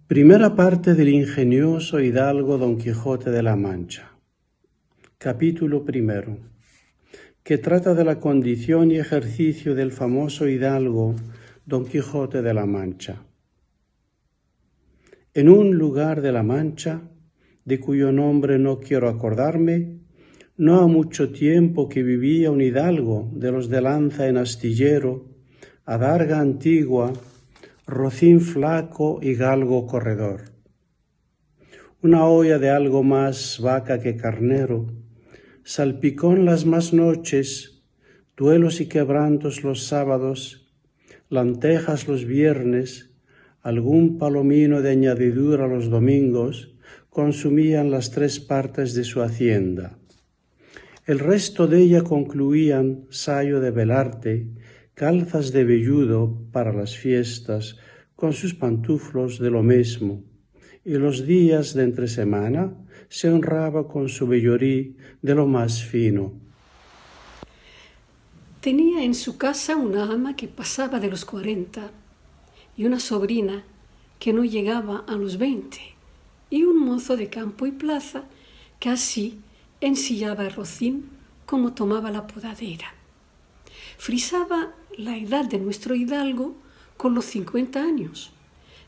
Primera parte del ingenioso hidalgo Don Quijote de la Mancha. Capítulo primero, que trata de la condición y ejercicio del famoso hidalgo Don Quijote de la Mancha. En un lugar de la Mancha, de cuyo nombre no quiero acordarme, no ha mucho tiempo que vivía un hidalgo de los de lanza en astillero, adarga antigua, rocín flaco y galgo corredor. Una olla de algo más vaca que carnero, salpicón las más noches, duelos y quebrantos los sábados, lentejas los viernes, algún palomino de añadidura los domingos, consumían las 3 partes de su hacienda. El resto de ella concluían sayo de velarte, calzas de velludo para las fiestas, con sus pantuflos de lo mismo, y los días de entre semana se honraba con su vellorí de lo más fino. Tenía en su casa una ama que pasaba de los 40 y una sobrina que no llegaba a los 20 y un mozo de campo y plaza que así ensillaba el rocín como tomaba la podadera. Frisaba la edad de nuestro hidalgo con los 50 años.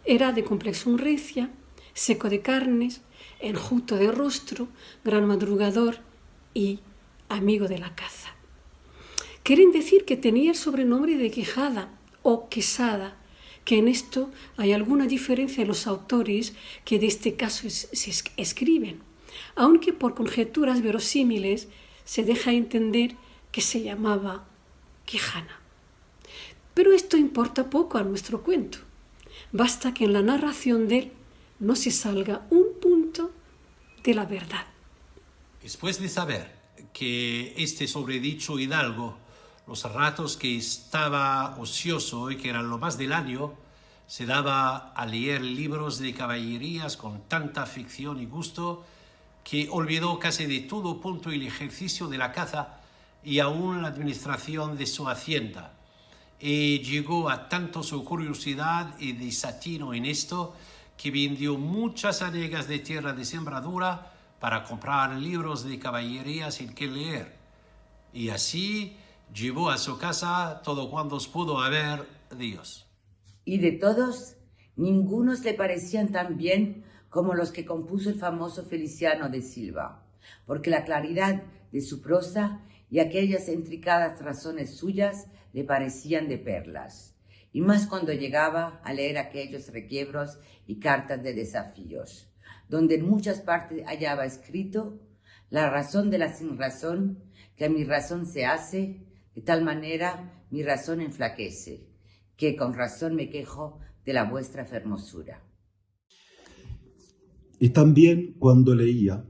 Era de complexión recia, seco de carnes, enjuto de rostro, gran madrugador y amigo de la caza. Quieren decir que tenía el sobrenombre de Quejada o Quesada, que en esto hay alguna diferencia en los autores que de este caso se escriben, aunque por conjeturas verosímiles se deja entender que se llamaba Quijana. Pero esto importa poco a nuestro cuento. Basta que en la narración de él no se salga un punto de la verdad. Después de saber que este sobredicho hidalgo, los ratos que estaba ocioso y que eran lo más del año, se daba a leer libros de caballerías con tanta afición y gusto que olvidó casi de todo punto el ejercicio de la caza y aún la administración de su hacienda. Y llegó a tanto su curiosidad y desatino en esto que vendió muchas hanegas de tierra de sembradura para comprar libros de caballerías en que leer. Y así llevó a su casa todo cuantos pudo haber Dios. Y de todos, ningunos le parecían tan bien como los que compuso el famoso Feliciano de Silva, porque la claridad de su prosa y aquellas intricadas razones suyas le parecían de perlas, y más cuando llegaba a leer aquellos requiebros y cartas de desafíos, donde en muchas partes hallaba escrito la razón de la sinrazón, que a mi razón se hace, de tal manera mi razón enflaquece, que con razón me quejo de la vuestra fermosura. Y también cuando leía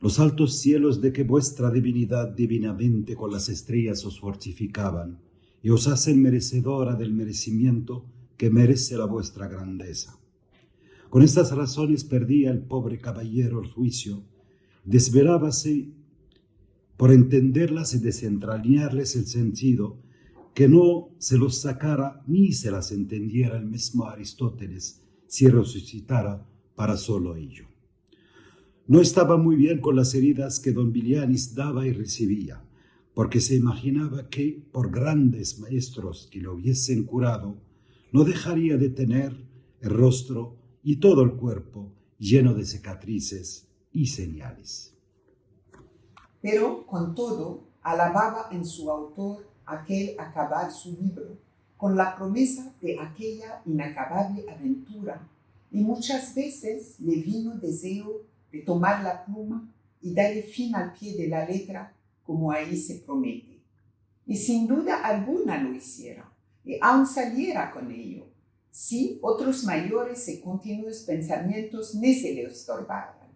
los altos cielos de que vuestra divinidad divinamente con las estrellas os fortificaban y os hacen merecedora del merecimiento que merece la vuestra grandeza. Con estas razones perdía el pobre caballero el juicio, desvelábase por entenderlas y desentrañarles el sentido, que no se los sacara ni se las entendiera el mismo Aristóteles si resucitara para solo ello. No estaba muy bien con las heridas que don Bilianis daba y recibía, porque se imaginaba que, por grandes maestros que lo hubiesen curado, no dejaría de tener el rostro y todo el cuerpo lleno de cicatrices y señales. Pero, con todo, alababa en su autor aquel acabar su libro, con la promesa de aquella inacabable aventura, y muchas veces le vino deseo de tomar la pluma y darle fin al pie de la letra, como ahí se promete. Y sin duda alguna lo hiciera, y aun saliera con ello, si otros mayores y continuos pensamientos no se le estorbaran.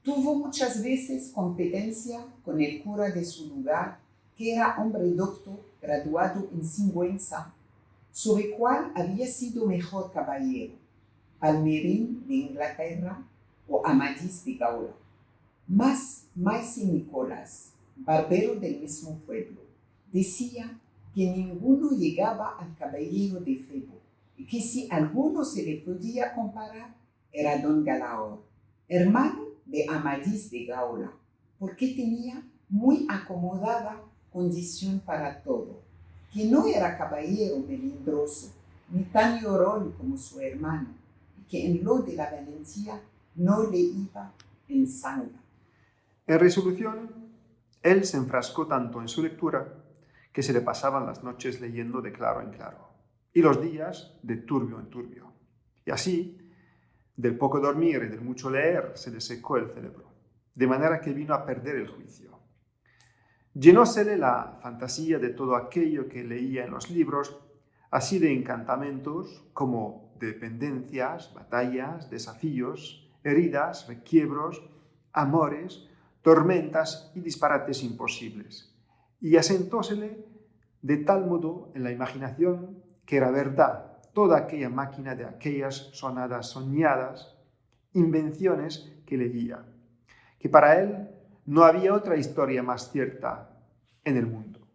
Tuvo muchas veces competencia con el cura de su lugar, que era hombre docto, graduado en Sigüenza, sobre cual había sido mejor caballero, Palmerín de Inglaterra o Amadís de Gaula. Mas Maese Nicolás, barbero del mismo pueblo, decía que ninguno llegaba al caballero de Febo, que si alguno se le podía comparar era don Galaor, hermano de Amadís de Gaula, porque tenía muy acomodada condición para todo, que no era caballero melindroso, ni tan llorón como su hermano, y que en lo de la valentía no le iba en sangre. En resolución, él se enfrascó tanto en su lectura que se le pasaban las noches leyendo de claro en claro, y los días de turbio en turbio. Y así, del poco dormir y del mucho leer, se le secó el cerebro, de manera que vino a perder el juicio. Llenósele la fantasía de todo aquello que leía en los libros, así de encantamentos como de pendencias, batallas, desafíos, heridas, requiebros, amores, tormentas y disparates imposibles. Y asentósele de tal modo en la imaginación que era verdad toda aquella máquina de aquellas sonadas soñadas, invenciones que leía, que para él no había otra historia más cierta en el mundo.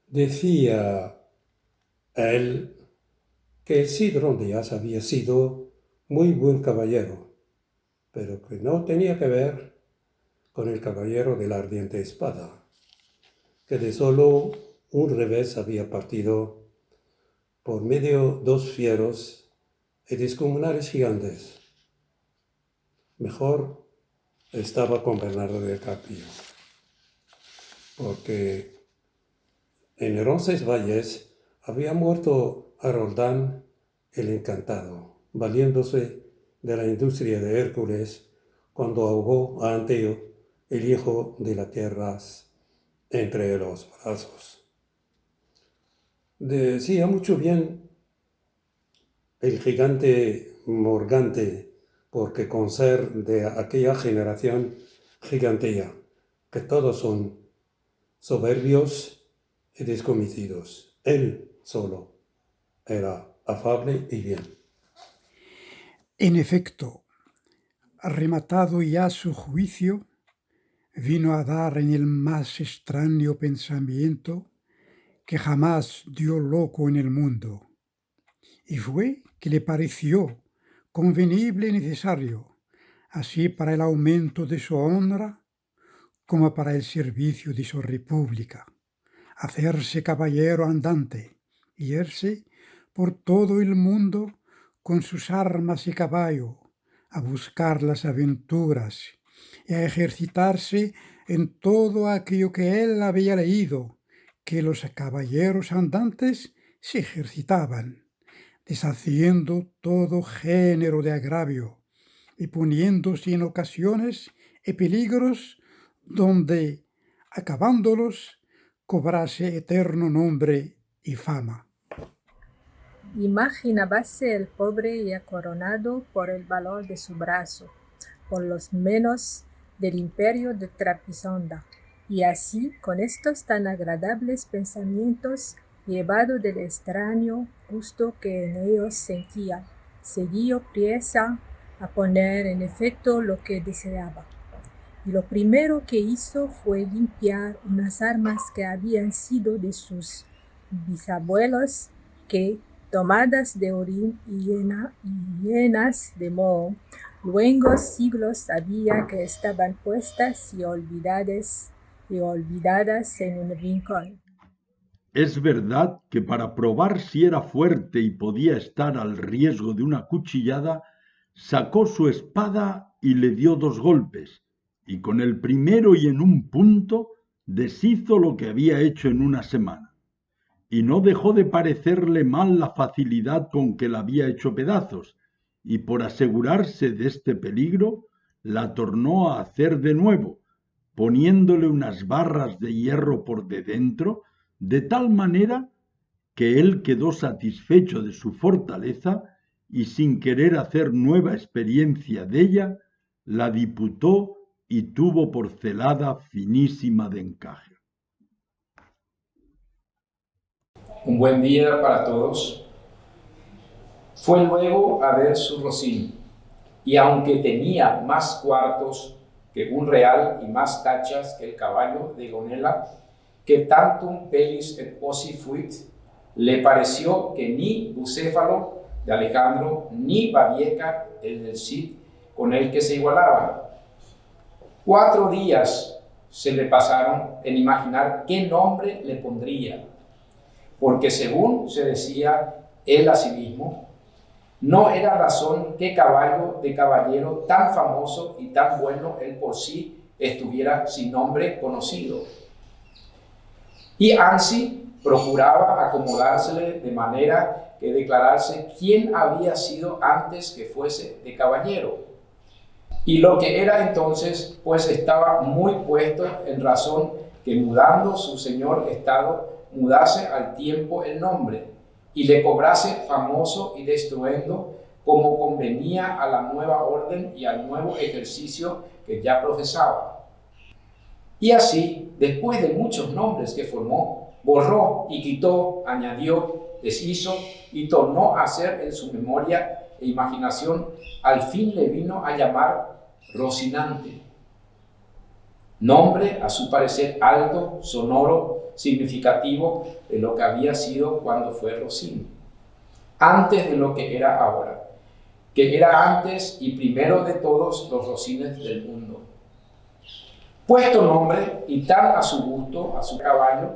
Decía él que el Cid Rondeas había sido muy buen caballero, pero que no tenía que ver con el caballero de la ardiente espada, que de solo un revés había partido por medio dos fieros y descomunales gigantes. Mejor estaba con Bernardo del Carpio, porque en Roncesvalles había muerto a Roldán el Encantado, valiéndose de la industria de Hércules cuando ahogó a Anteo, el hijo de las tierras, entre los brazos. Decía mucho bien el gigante Morgante, porque con ser de aquella generación gigantea, que todos son soberbios y descomicidos. Él solo era afable y bien. En efecto, rematado ya su juicio, vino a dar en el más extraño pensamiento que jamás dio loco en el mundo, y fue que le pareció convenible y necesario, así para el aumento de su honra como para el servicio de su república, hacerse caballero andante y irse por todo el mundo con sus armas y caballo, a buscar las aventuras y a ejercitarse en todo aquello que él había leído, que los caballeros andantes se ejercitaban, deshaciendo todo género de agravio y poniéndose en ocasiones y peligros donde, acabándolos, cobrase eterno nombre y fama. Imaginábase el pobre ya coronado por el valor de su brazo, por los menos del imperio de Trapisonda, y así, con estos tan agradables pensamientos, llevado del extraño gusto que en ellos sentía, se dio priesa a poner en efecto lo que deseaba. Y lo primero que hizo fue limpiar unas armas que habían sido de sus bisabuelos, que, tomadas de orín y llenas de moho, luengos siglos había que estaban puestas y olvidadas en un rincón. Es verdad que para probar si era fuerte y podía estar al riesgo de una cuchillada, sacó su espada y le dio 2 golpes, y con el primero y en un punto deshizo lo que había hecho en una semana. Y no dejó de parecerle mal la facilidad con que la había hecho pedazos, y por asegurarse de este peligro, la tornó a hacer de nuevo, poniéndole unas barras de hierro por de dentro, de tal manera que él quedó satisfecho de su fortaleza y sin querer hacer nueva experiencia de ella, la diputó y tuvo por celada finísima de encaje. Un buen día para todos. Fue luego a ver su Rossini, y aunque tenía más cuartos que un real y más tachas que el caballo de Gonela, que tantum pelis et ossi fuit, le pareció que ni Bucéfalo de Alejandro, ni Babieca, el del Cid, con el que se igualaban. 4 días se le pasaron en imaginar qué nombre le pondría, porque según se decía él a sí mismo, no era razón que caballo de caballero tan famoso y tan bueno él por sí estuviera sin nombre conocido. Y ansi procuraba acomodársele de manera que declararse quién había sido antes que fuese de caballero. Y lo que era entonces, pues estaba muy puesto en razón que mudando su señor estado, mudase al tiempo el nombre, y le cobrase famoso y destruendo como convenía a la nueva orden y al nuevo ejercicio que ya profesaba. Y así, después de muchos nombres que formó, borró y quitó, añadió, deshizo y tornó a hacer en su memoria e imaginación, al fin le vino a llamar Rocinante. Nombre, a su parecer, alto, sonoro, significativo de lo que había sido cuando fue Rocín, antes de lo que era ahora, que era antes y primero de todos los Rocines del mundo. Puesto nombre y tan a su gusto, a su caballo,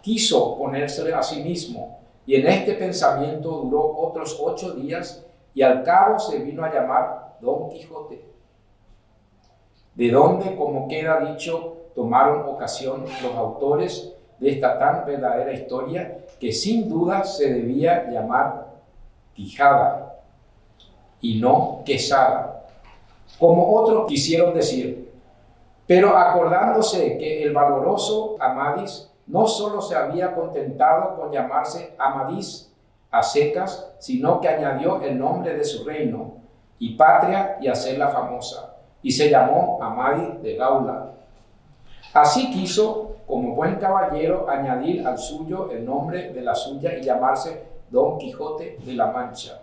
quiso ponérsele a sí mismo, y en este pensamiento duró otros 8 días, y al cabo se vino a llamar Don Quijote, de donde, como queda dicho, tomaron ocasión los autores de esta tan verdadera historia, que sin duda se debía llamar Quijada y no Quesada, como otros quisieron decir. Pero acordándose que el valoroso Amadís no solo se había contentado con llamarse Amadís a secas, sino que añadió el nombre de su reino y patria y hacerla famosa, y se llamó Amadís de Gaula. Así quiso, como buen caballero, añadir al suyo el nombre de la suya y llamarse Don Quijote de la Mancha,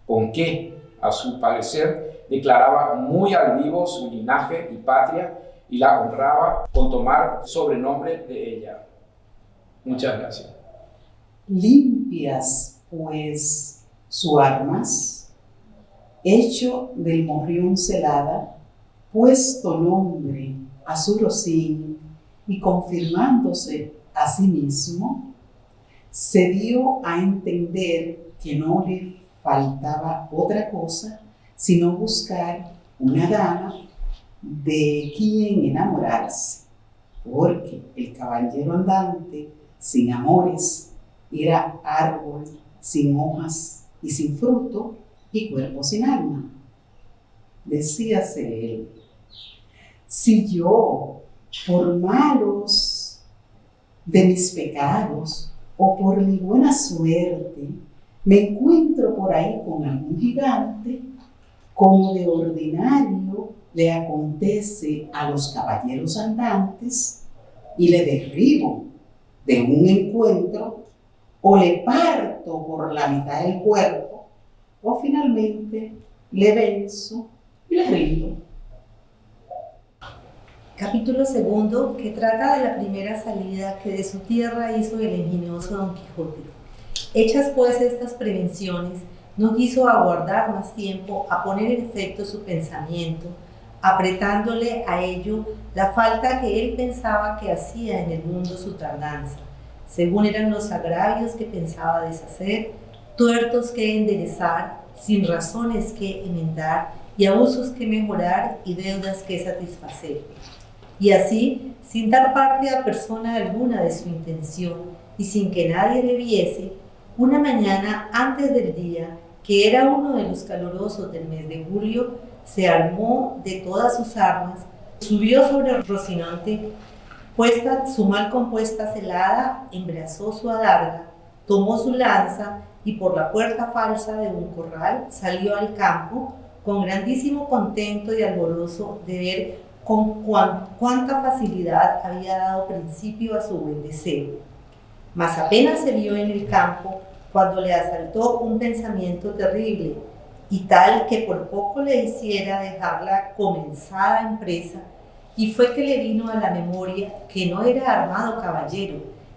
con que, a su parecer, declaraba muy al vivo su linaje y patria y la honraba con tomar sobrenombre de ella. Muchas gracias. Limpias, pues, sus armas, hecho del morrión celada, puesto nombre a su Rocín y confirmándose a sí mismo, se dio a entender que no le faltaba otra cosa sino buscar una dama de quien enamorarse, porque el caballero andante sin amores era árbol sin hojas y sin fruto y cuerpo sin alma. Decíase él: si yo, por malos de mis pecados o por mi buena suerte, me encuentro por ahí con algún gigante, como de ordinario le acontece a los caballeros andantes, y le derribo de un encuentro, o le parto por la mitad del cuerpo, o finalmente le venzo y le rindo. Capítulo 2, que trata de la primera salida que de su tierra hizo el ingenioso Don Quijote. Hechas pues estas prevenciones, no quiso aguardar más tiempo a poner en efecto su pensamiento, apretándole a ello la falta que él pensaba que hacía en el mundo su tardanza, según eran los agravios que pensaba deshacer, tuertos que enderezar, sin razones que enmendar, y abusos que mejorar y deudas que satisfacer. Y así, sin dar parte a persona alguna de su intención y sin que nadie le viese, una mañana antes del día, que era uno de los calurosos del mes de julio, se armó de todas sus armas, subió sobre Rocinante, puesta su mal compuesta celada, embrazó su adarga, tomó su lanza y por la puerta falsa de un corral salió al campo, con grandísimo contento y alborozo de ver con cuánta facilidad había dado principio a su buen deseo. Mas apenas se vio en el campo, cuando le asaltó un pensamiento terrible, y tal que por poco le hiciera dejar la comenzada empresa, y fue que le vino a la memoria que no era armado caballero,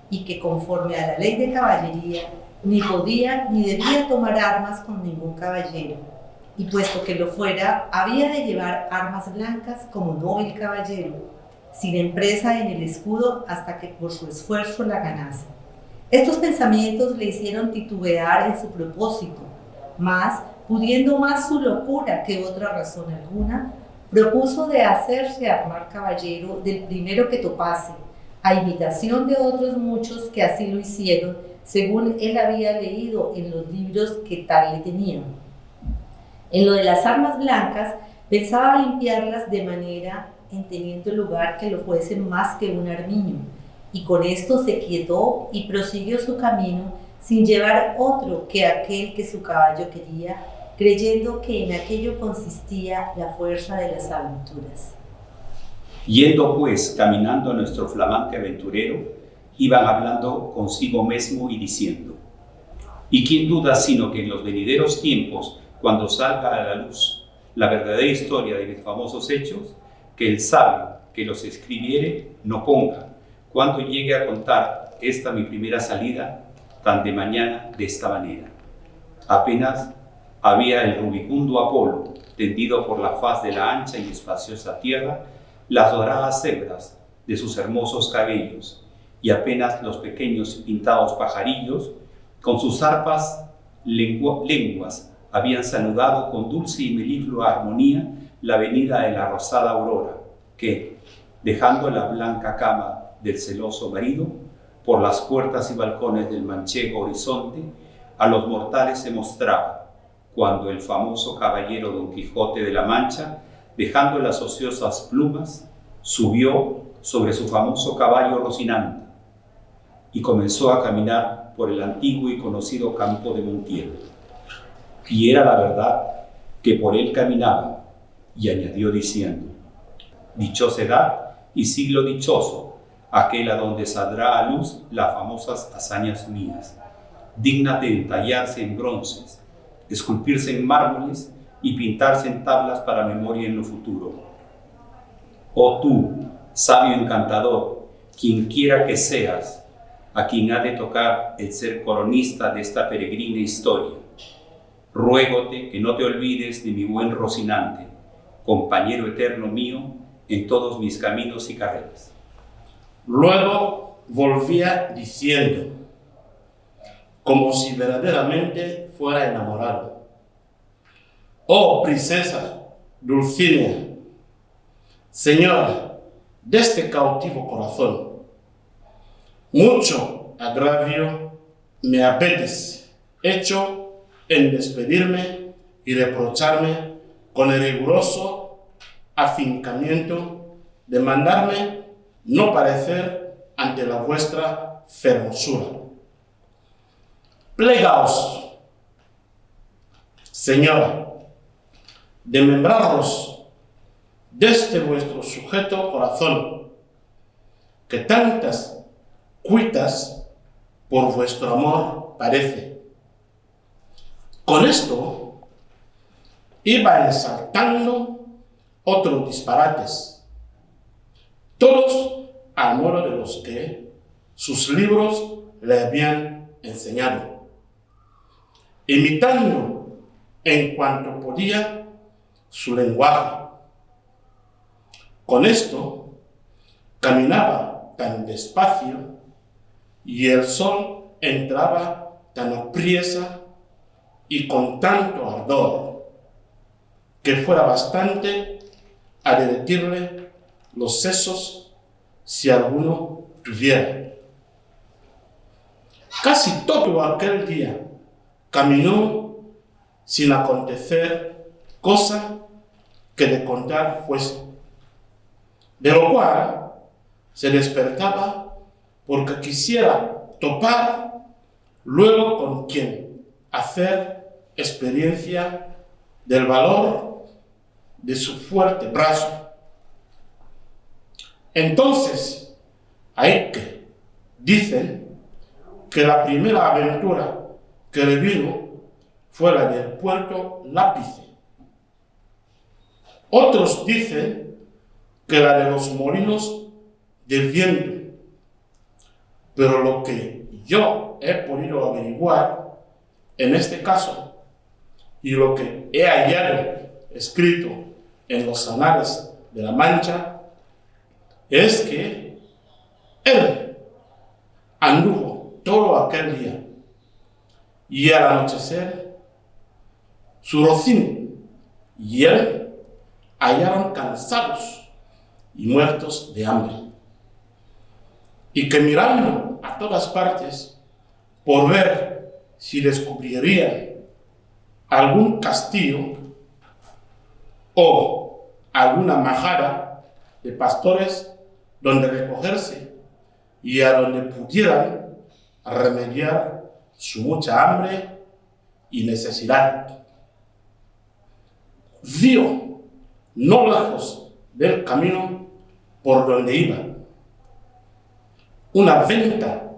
y que conforme a la ley de caballería, ni podía ni debía tomar armas con ningún caballero, y puesto que lo fuera, había de llevar armas blancas como noble caballero, sin empresa en el escudo hasta que por su esfuerzo la ganase. Estos pensamientos le hicieron titubear en su propósito, mas, pudiendo más su locura que otra razón alguna, propuso de hacerse armar caballero del primero que topase, a imitación de otros muchos que así lo hicieron, según él había leído en los libros que tal le tenían. En lo de las armas blancas, pensaba limpiarlas de manera en teniendo lugar que lo fuesen más que un armiño, y con esto se quietó y prosiguió su camino sin llevar otro que aquel que su caballo quería, creyendo que en aquello consistía la fuerza de las aventuras. Yendo pues caminando nuestro flamante aventurero, iban hablando consigo mismo y diciendo: ¿y quién duda sino que en los venideros tiempos, cuando salga a la luz la verdadera historia de mis famosos hechos, que el sabio que los escribiere no ponga, cuando llegue a contar esta mi primera salida, tan de mañana de esta manera? Apenas había el rubicundo Apolo tendido por la faz de la ancha y espaciosa tierra las doradas hebras de sus hermosos cabellos, y apenas los pequeños y pintados pajarillos con sus arpas lenguas habían saludado con dulce y meliflua armonía la venida de la rosada aurora, que, dejando la blanca cama del celoso marido, por las puertas y balcones del manchego horizonte, a los mortales se mostraba, cuando el famoso caballero Don Quijote de la Mancha, dejando las ociosas plumas, subió sobre su famoso caballo Rocinante y comenzó a caminar por el antiguo y conocido campo de Montiel. Y era la verdad que por él caminaba, y añadió diciendo: dichosa edad y siglo dichoso, aquel a donde saldrá a luz las famosas hazañas mías, dignas de entallarse en bronces, esculpirse en mármoles y pintarse en tablas para memoria en lo futuro. Oh tú, sabio encantador, quien quiera que seas, a quien ha de tocar el ser coronista de esta peregrina historia, ruégote que no te olvides de mi buen Rocinante, compañero eterno mío en todos mis caminos y carreras. Luego volvía diciendo, como si verdaderamente fuera enamorado: oh princesa Dulcinea, señora de este cautivo corazón, mucho agravio me habéis hecho en despedirme y reprocharme con el riguroso afincamiento de mandarme no parecer ante la vuestra fermosura. Plegaos, señora, de membraros de este vuestro sujeto corazón, que tantas cuitas por vuestro amor parece. Con esto iba ensaltando otros disparates, todos al modo de los que sus libros le habían enseñado, imitando en cuanto podía su lenguaje. Con esto caminaba tan despacio y el sol entraba tan apriesa y con tanto ardor que fuera bastante a derretirle los sesos si alguno tuviera. Casi todo aquel día caminó sin acontecer cosa que de contar fuese, de lo cual se despertaba porque quisiera topar luego con quien hacer experiencia del valor de su fuerte brazo. Entonces, hay que dicen que la primera aventura que le vino fue la del puerto Lápice. Otros dicen que la de los molinos de viento, pero lo que yo he podido averiguar en este caso y lo que he hallado escrito en los anales de la Mancha es que él anduvo todo aquel día y al anochecer su rocín y él hallaron cansados y muertos de hambre, y que mirando a todas partes por ver si descubrirían algún castillo o alguna majada de pastores donde recogerse y a donde pudieran remediar su mucha hambre y necesidad. Vio, no lejos del camino por donde iba, una venta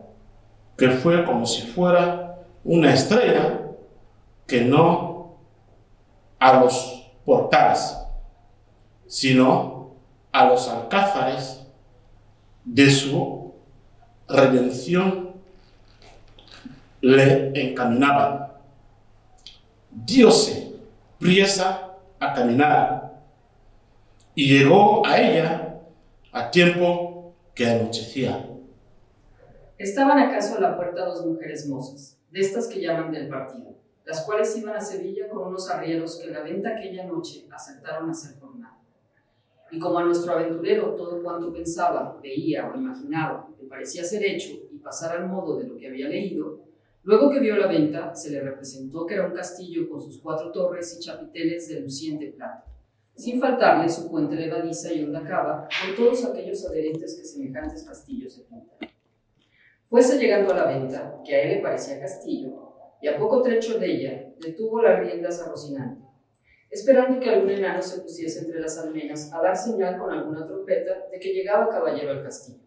que fue como si fuera una estrella que no a los portales, sino a los alcázares de su redención le encaminaban. Diose priesa a caminar y llegó a ella a tiempo que anochecía. Estaban acaso a la puerta dos mujeres mozas, de estas que llaman del partido, las cuales iban a Sevilla con unos arrieros que en la venta aquella noche acertaron a hacer jornada. Y como a nuestro aventurero todo cuanto pensaba, veía o imaginaba le parecía ser hecho y pasar al modo de lo que había leído, luego que vio la venta se le representó que era un castillo con sus 4 torres y chapiteles de luciente plata, sin faltarle su puente levadiza y honda cava, con todos aquellos adherentes que semejantes castillos se pintan. Fuese llegando a la venta, que a él le parecía castillo, y a poco trecho de ella detuvo las riendas a Rocinante, esperando que algún enano se pusiese entre las almenas a dar señal con alguna trompeta de que llegaba caballero al castillo.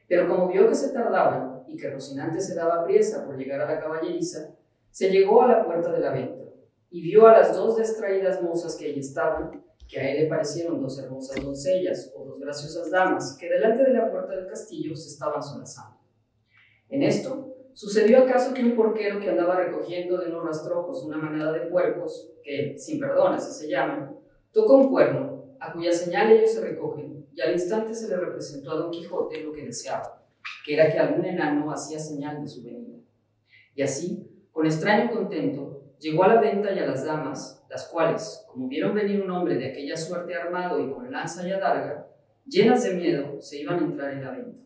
Pero como vio que se tardaban y que Rocinante se daba priesa por llegar a la caballeriza, se llegó a la puerta de la venta y vio a las 2 distraídas mozas que allí estaban, que a él le parecieron 2 hermosas doncellas o 2 graciosas damas que delante de la puerta del castillo se estaban solazando. En esto, sucedió acaso que un porquero que andaba recogiendo de unos rastrojos una manada de puercos, que, sin perdón así se llaman, tocó un cuerno, a cuya señal ellos se recogen, y al instante se le representó a Don Quijote lo que deseaba, que era que algún enano hacía señal de su venida. Y así, con extraño contento, llegó a la venta y a las damas, las cuales, como vieron venir un hombre de aquella suerte armado y con lanza y adarga, llenas de miedo, se iban a entrar en la venta.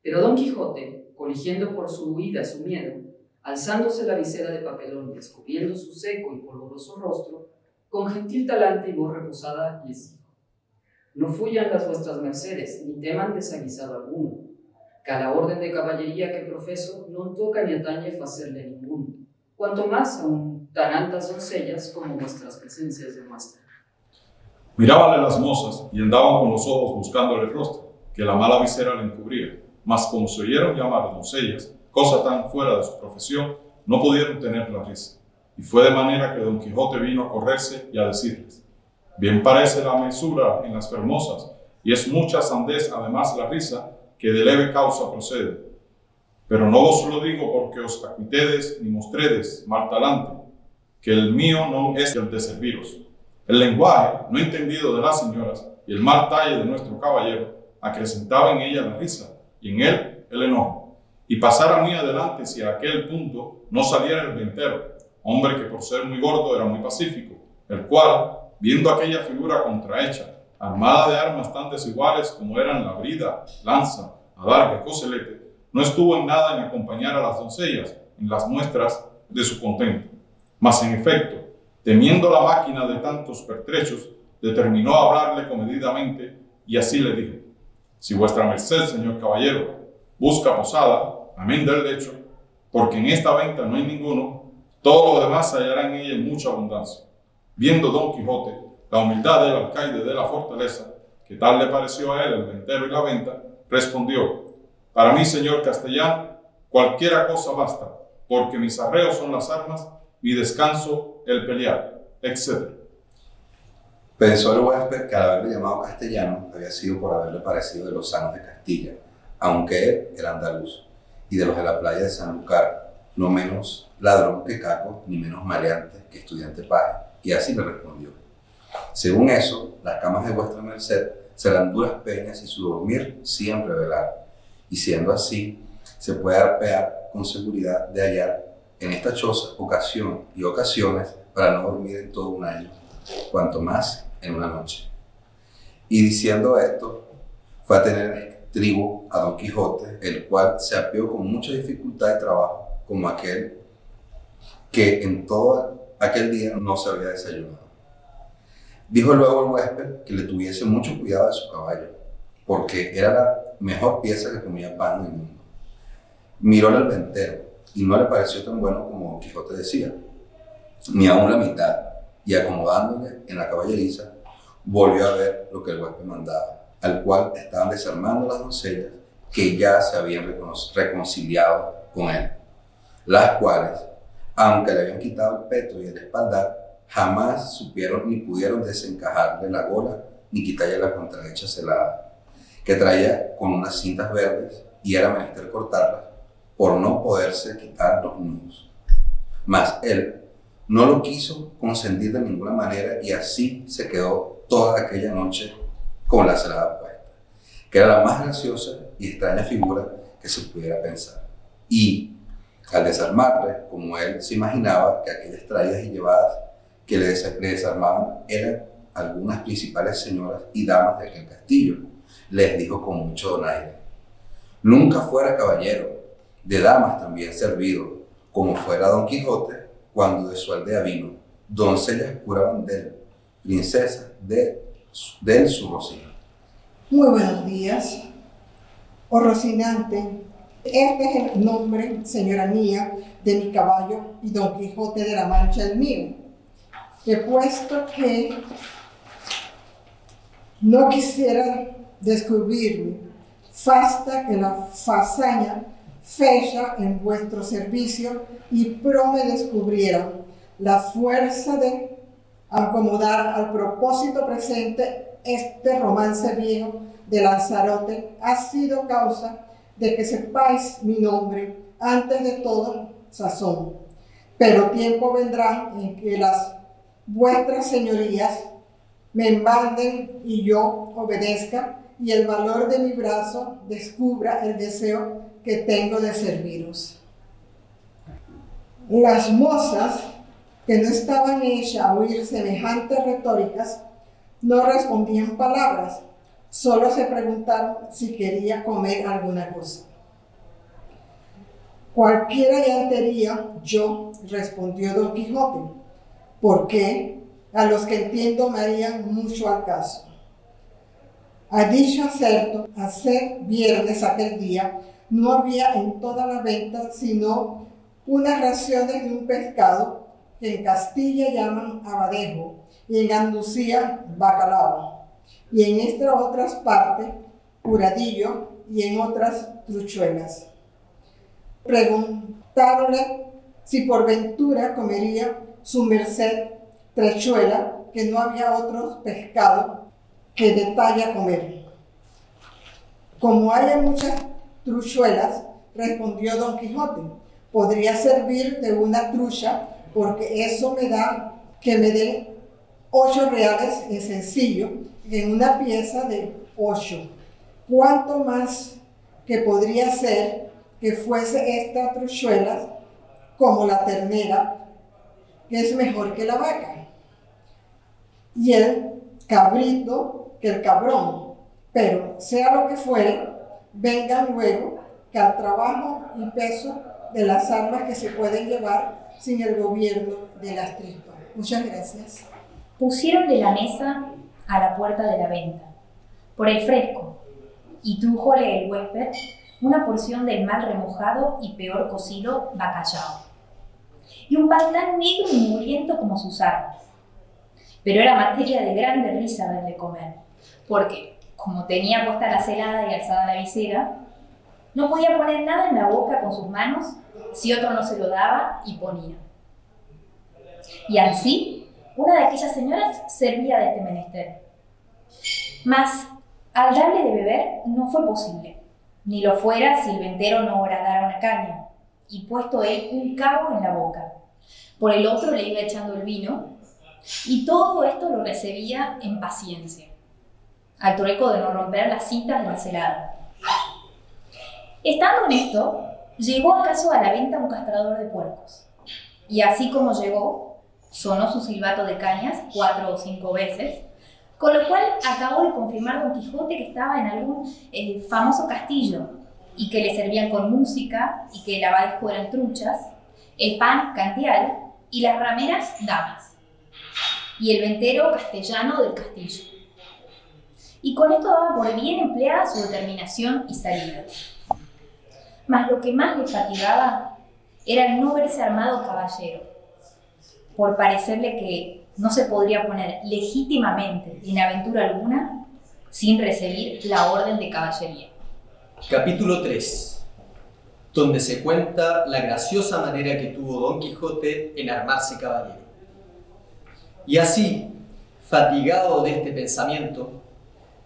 Pero Don Quijote, coligiendo por su huida su miedo, alzándose la visera de papelón y descubriendo su seco y polvoroso rostro, con gentil talante y voz reposada les dijo: no fuyan las vuestras mercedes, ni teman desaguisado alguno, que a la orden de caballería que profeso no toca ni atañe facerle ninguno, cuanto más aún tan altas doncellas como vuestras presencias demuestran. Mirábanle las mozas y andaban con los ojos buscándole el rostro, que la mala visera le encubría. Mas como se oyeron llamar doncellas, cosa tan fuera de su profesión, no pudieron tener la risa. Y fue de manera que Don Quijote vino a correrse y a decirles: bien parece la mesura en las fermosas, y es mucha sandez además la risa, que de leve causa procede. Pero no os lo digo porque os acuitedes ni mostredes mal talante, que el mío no es el de serviros. El lenguaje no entendido de las señoras y el mal talle de nuestro caballero acrecentaba en ella la risa, y en él el enojo, y pasara muy adelante si a aquel punto no saliera el ventero, hombre que por ser muy gordo era muy pacífico, el cual, viendo aquella figura contrahecha, armada de armas tan desiguales como eran la brida, lanza, adarga y coselete, no estuvo en nada en acompañar a las doncellas en las muestras de su contento, mas en efecto, temiendo la máquina de tantos pertrechos, determinó hablarle comedidamente y así le dijo: si vuestra merced, señor caballero, busca posada, amén del lecho, porque en esta venta no hay ninguno, todo lo demás hallará en ella en mucha abundancia. Viendo Don Quijote la humildad del alcaide de la fortaleza, que tal le pareció a él el ventero y la venta, respondió: para mí, señor castellano, cualquiera cosa basta, porque mis arreos son las armas, mi descanso el pelear, etc. Pensó el huésped que al haberle llamado castellano había sido por haberle parecido de los sanos de Castilla, aunque él era andaluz, y de los de la playa de Sanlúcar, no menos ladrón que caco, ni menos maleante que estudiante paje. Y así le respondió: según eso, las camas de vuestra merced serán duras peñas y su dormir siempre velar. Y siendo así, se puede arpear con seguridad de hallar en esta choza ocasión y ocasiones para no dormir en todo un año, cuanto más en una noche. Y diciendo esto, fue a tener tribu a Don Quijote, el cual se apeó con mucha dificultad y trabajo, como aquel que en todo aquel día no se había desayunado. Dijo luego el huésped que le tuviese mucho cuidado de su caballo, porque era la mejor pieza que comía pan del mundo. Miróle el ventero, y no le pareció tan bueno como Don Quijote decía, ni aún la mitad, y acomodándole en la caballeriza, volvió a ver lo que el huésped mandaba, al cual estaban desarmando las doncellas que ya se habían reconciliado con él, las cuales, aunque le habían quitado el peto y el espaldar, jamás supieron ni pudieron desencajarle la gola ni quitarle la contrahecha celada, que traía con unas cintas verdes y era menester cortarlas por no poderse quitar los nudos. Mas él no lo quiso consentir de ninguna manera y así se quedó toda aquella noche con la celada puesta, que era la más graciosa y extraña figura que se pudiera pensar. Y al desarmarle, como él se imaginaba que aquellas traídas y llevadas que le desarmaban eran algunas principales señoras y damas de aquel castillo, les dijo con mucho donaire: nunca fuera caballero, de damas también servido, como fuera Don Quijote, cuando de su aldea vino, doncellas curaban de él, princesa de él su Rocinante. Muy buenos días, oh Rocinante. Este es el nombre, señora mía, de mi caballo y Don Quijote de la Mancha el mío. Que puesto que no quisiera descubrirme, basta que la fazaña fecha en vuestro servicio y pro me descubriera la fuerza de acomodar al propósito presente este romance viejo de Lanzarote ha sido causa de que sepáis mi nombre antes de todo sazón. Pero tiempo vendrá en que las vuestras señorías me manden y yo obedezca y el valor de mi brazo descubra el deseo que tengo de serviros. Las mozas, que no estaban hechas a oír semejantes retóricas, no respondían palabras, solo se preguntaron si quería comer alguna cosa. Cualquiera llantería yo, respondió Don Quijote, porque a los que entiendo me harían mucho al caso. A dicho acerto, a ser viernes aquel día, no había en toda la venta sino unas raciones de un pescado que en Castilla llaman abadejo y en Andalucía bacalao, y en estas otras partes curadillo y en otras truchuelas. Preguntáronle si por ventura comería su merced trechuela, que no había otro pescado que de talla comer. Como haya muchas truchuelas, respondió Don Quijote, podría servir de una trucha, porque eso me da que me den 8 reales en sencillo, en una pieza de 8. ¿Cuánto más que podría ser que fuese esta truchuela como la ternera, que es mejor que la vaca, y el cabrito que el cabrón? Pero sea lo que fuere, vengan luego, que al trabajo y peso de las armas que se pueden llevar sin el gobierno de las tripas. Muchas gracias. Pusieron de la mesa a la puerta de la venta, por el fresco, y trújole el huésped una porción del mal remojado y peor cocido bacallao, y un pan tan negro y mugriento como sus armas. Pero era materia de grande risa verle comer, porque, como tenía puesta la celada y alzada la visera, no podía poner nada en la boca con sus manos si otro no se lo daba y ponía. Y así, una de aquellas señoras servía de este menester. Mas, al darle de beber, no fue posible, ni lo fuera si el ventero no bradara una caña y puesto él un cabo en la boca. Por el otro le iba echando el vino, y todo esto lo recibía en paciencia, al trueco de no romper las cintas de la celada. Estando en esto, llegó acaso a la venta un castrador de puercos, y así como llegó, sonó su silbato de cañas 4 o 5 veces, con lo cual acabó de confirmar Don Quijote que estaba en algún famoso castillo, y que le servían con música, y que el abadesco eran truchas, el pan cantial, y las rameras damas, y el ventero castellano del castillo. Y con esto daba por bien empleada su determinación y salida. Mas lo que más le fatigaba era el no verse armado caballero, por parecerle que no se podría poner legítimamente en aventura alguna sin recibir la orden de caballería. Capítulo 3, donde se cuenta la graciosa manera que tuvo Don Quijote en armarse caballero. Y así, fatigado de este pensamiento,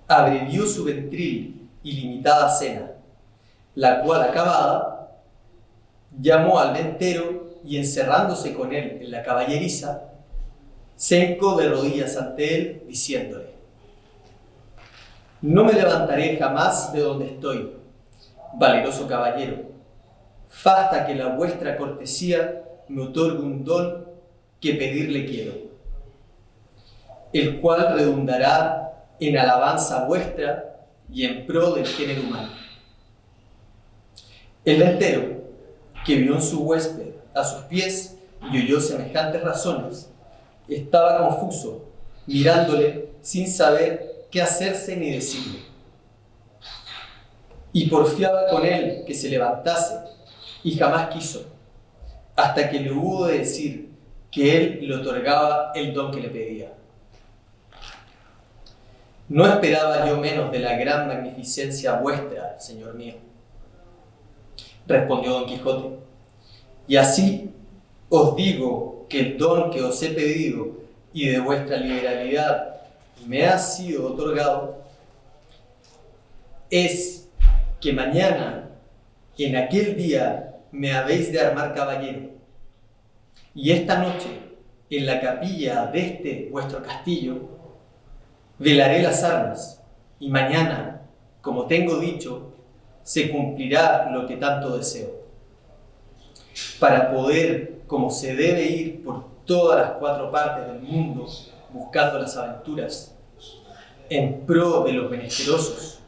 abrevió su ventril y limitada cena, la cual acabada, llamó al ventero y encerrándose con él en la caballeriza, se hincó de rodillas ante él, diciéndole: no me levantaré jamás de donde estoy, valeroso caballero, basta que la vuestra cortesía me otorgue un don que pedirle quiero, el cual redundará en alabanza vuestra y en pro del género humano. El ventero, que vio en su huésped a sus pies y oyó semejantes razones, estaba confuso, mirándole sin saber qué hacerse ni decirle. Y porfiaba con él que se levantase, y jamás quiso, hasta que le hubo de decir que él le otorgaba el don que le pedía. No esperaba yo menos de la gran magnificencia vuestra, señor mío, respondió Don Quijote, y así os digo que el don que os he pedido y de vuestra liberalidad me ha sido otorgado es que mañana, en aquel día, me habéis de armar caballero, y esta noche, en la capilla de este vuestro castillo, velaré las armas, y mañana, como tengo dicho, se cumplirá lo que tanto deseo, para poder, como se debe ir por todas las 4 partes del mundo, buscando las aventuras, en pro de los menesterosos,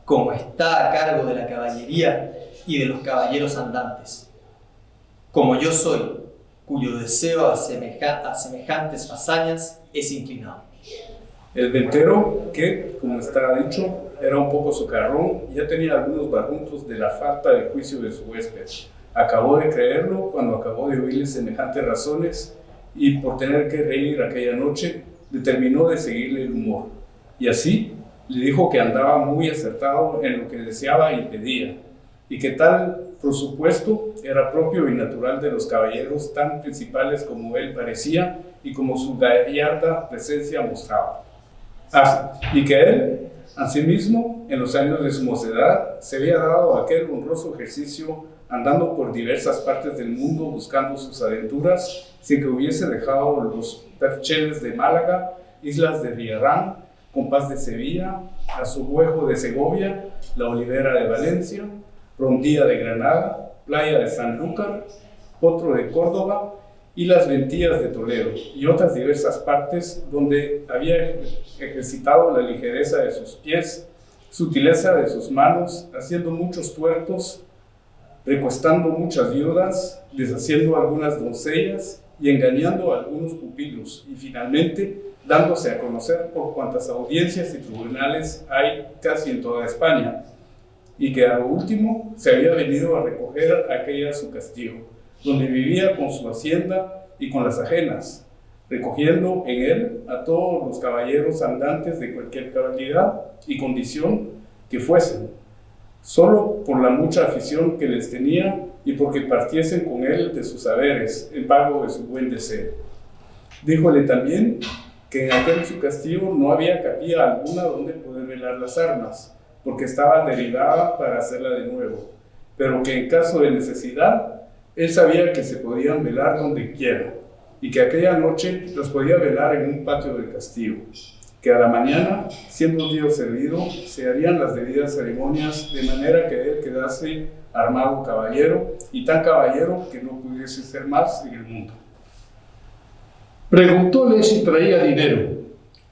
como está a cargo de la caballería y de los caballeros andantes, como yo soy, cuyo deseo a semejantes hazañas es inclinado. El ventero, que, como está dicho, era un poco socarrón y ya tenía algunos barruntos de la falta de juicio de su huésped, acabó de creerlo cuando acabó de oírle semejantes razones, y por tener que reír aquella noche, determinó de seguirle el humor, y así le dijo que andaba muy acertado en lo que deseaba y pedía, y que tal presupuesto era propio y natural de los caballeros tan principales como él parecía y como su gallarda presencia mostraba. Y que él, asimismo, en los años de su mocedad, se había dado aquel honroso ejercicio andando por diversas partes del mundo buscando sus aventuras, sin que hubiese dejado los percheles de Málaga, islas de Villarán, Compás de Sevilla, Azubuejo de Segovia, La Olivera de Valencia, Rondía de Granada, Playa de Sanlúcar, Potro de Córdoba y las Ventillas de Toledo, y otras diversas partes donde había ejercitado la ligereza de sus pies, sutileza de sus manos, haciendo muchos tuertos, recuestando muchas viudas, deshaciendo algunas doncellas y engañando a algunos pupilos, y finalmente dándose a conocer por cuantas audiencias y tribunales hay casi en toda España, y que a lo último se había venido a recoger aquella su castillo, donde vivía con su hacienda y con las ajenas, recogiendo en él a todos los caballeros andantes de cualquier calidad y condición que fuesen, solo por la mucha afición que les tenía y porque partiesen con él de sus saberes en pago de su buen deseo. Díjole también que en aquel su castillo no había capilla alguna donde poder velar las armas, porque estaba derribada para hacerla de nuevo, pero que en caso de necesidad, él sabía que se podían velar donde quiera, y que aquella noche los podía velar en un patio del castillo, que a la mañana, siendo un día servido, se harían las debidas ceremonias de manera que él quedase armado caballero, y tan caballero que no pudiese ser más en el mundo. Preguntóle si traía dinero.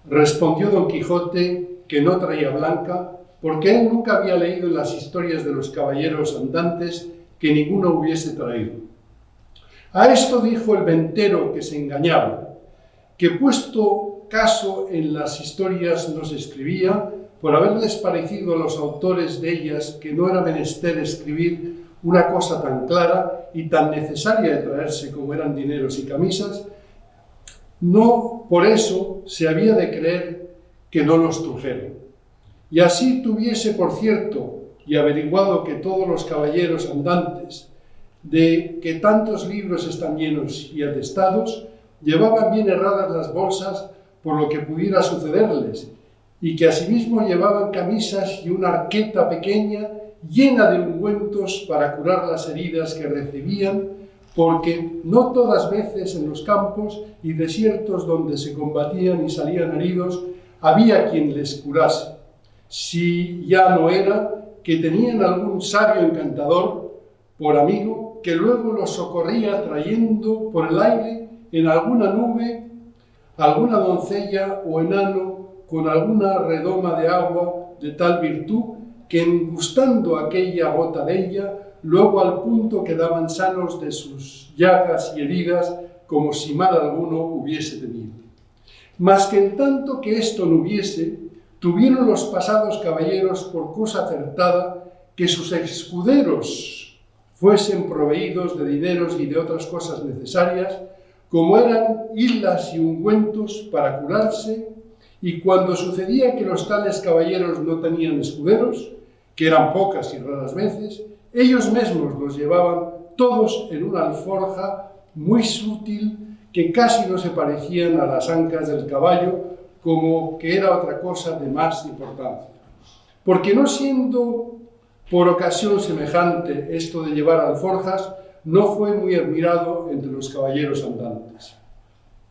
Respondió Don Quijote que no traía blanca, porque él nunca había leído en las historias de los caballeros andantes que ninguno hubiese traído. A esto dijo el ventero que se engañaba, que puesto caso en las historias no se escribía, por haberles parecido a los autores de ellas que no era menester escribir una cosa tan clara y tan necesaria de traerse como eran dineros y camisas, no por eso se había de creer que no los trujeron. Y así tuviese por cierto y averiguado que todos los caballeros andantes, de que tantos libros están llenos y atestados, llevaban bien herradas las bolsas por lo que pudiera sucederles, y que asimismo llevaban camisas y una arqueta pequeña llena de ungüentos para curar las heridas que recibían, porque no todas veces en los campos y desiertos donde se combatían y salían heridos había quien les curase, si ya no era que tenían algún sabio encantador por amigo que luego los socorría trayendo por el aire en alguna nube alguna doncella o enano con alguna redoma de agua de tal virtud que engustando aquella gota de ella, luego al punto quedaban sanos de sus llagas y heridas como si mal alguno hubiese tenido. Mas que en tanto que esto no hubiese, tuvieron los pasados caballeros por cosa acertada que sus escuderos fuesen proveídos de dineros y de otras cosas necesarias, como eran hilas y ungüentos para curarse, y cuando sucedía que los tales caballeros no tenían escuderos, que eran pocas y raras veces, ellos mismos los llevaban todos en una alforja muy sutil que casi no se parecían a las ancas del caballo, como que era otra cosa de más importancia. Porque no siendo por ocasión semejante esto de llevar alforjas, no fue muy admirado entre los caballeros andantes.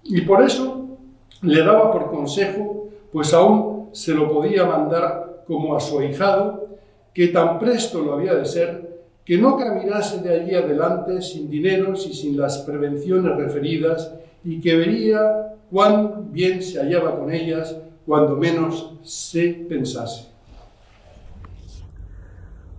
Y por eso le daba por consejo, pues aún se lo podía mandar como a su ahijado, que tan presto lo había de ser, que no caminase de allí adelante sin dineros y sin las prevenciones referidas, y que vería cuán bien se hallaba con ellas cuando menos se pensase.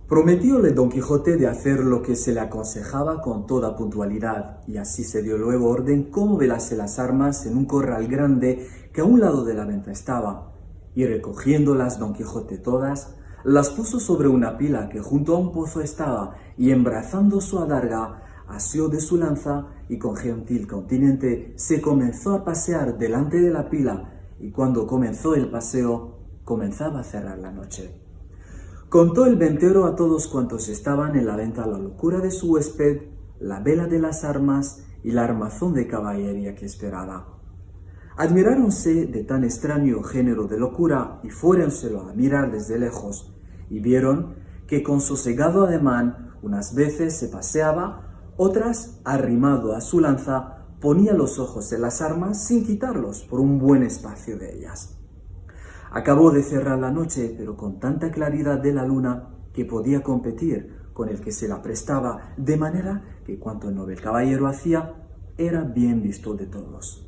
Prometióle Don Quijote de hacer lo que se le aconsejaba con toda puntualidad, y así se dio luego orden cómo velase las armas en un corral grande que a un lado de la venta estaba, y recogiéndolas Don Quijote todas, las puso sobre una pila que junto a un pozo estaba, y embrazando su adarga, asió de su lanza, y con gentil continente se comenzó a pasear delante de la pila, y cuando comenzó el paseo, comenzaba a cerrar la noche. Contó el ventero a todos cuantos estaban en la venta la locura de su huésped, la vela de las armas y la armazón de caballería que esperaba. Admiráronse de tan extraño género de locura y fuéronselo a mirar desde lejos, y vieron que con sosegado ademán unas veces se paseaba, otras, arrimado a su lanza, ponía los ojos en las armas sin quitarlos por un buen espacio de ellas. Acabó de cerrar la noche, pero con tanta claridad de la luna que podía competir con el que se la prestaba, de manera que cuanto el novel caballero hacía era bien visto de todos.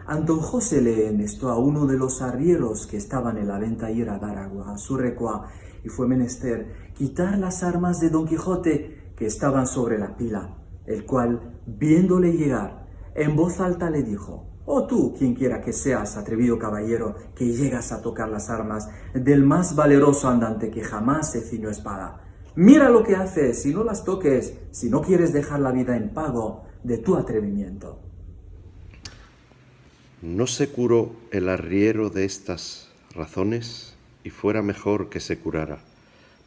Antojósele en esto a uno de los arrieros que estaban en la venta ir a dar agua a su recua, y fue menester quitar las armas de Don Quijote que estaban sobre la pila, el cual, viéndole llegar, en voz alta le dijo: «Oh tú, quien quiera que seas, atrevido caballero, que llegas a tocar las armas del más valeroso andante que jamás se ciñó espada. Mira lo que haces, y no las toques, si no quieres dejar la vida en pago de tu atrevimiento». No se curó el arriero de estas razones, y fuera mejor que se curara,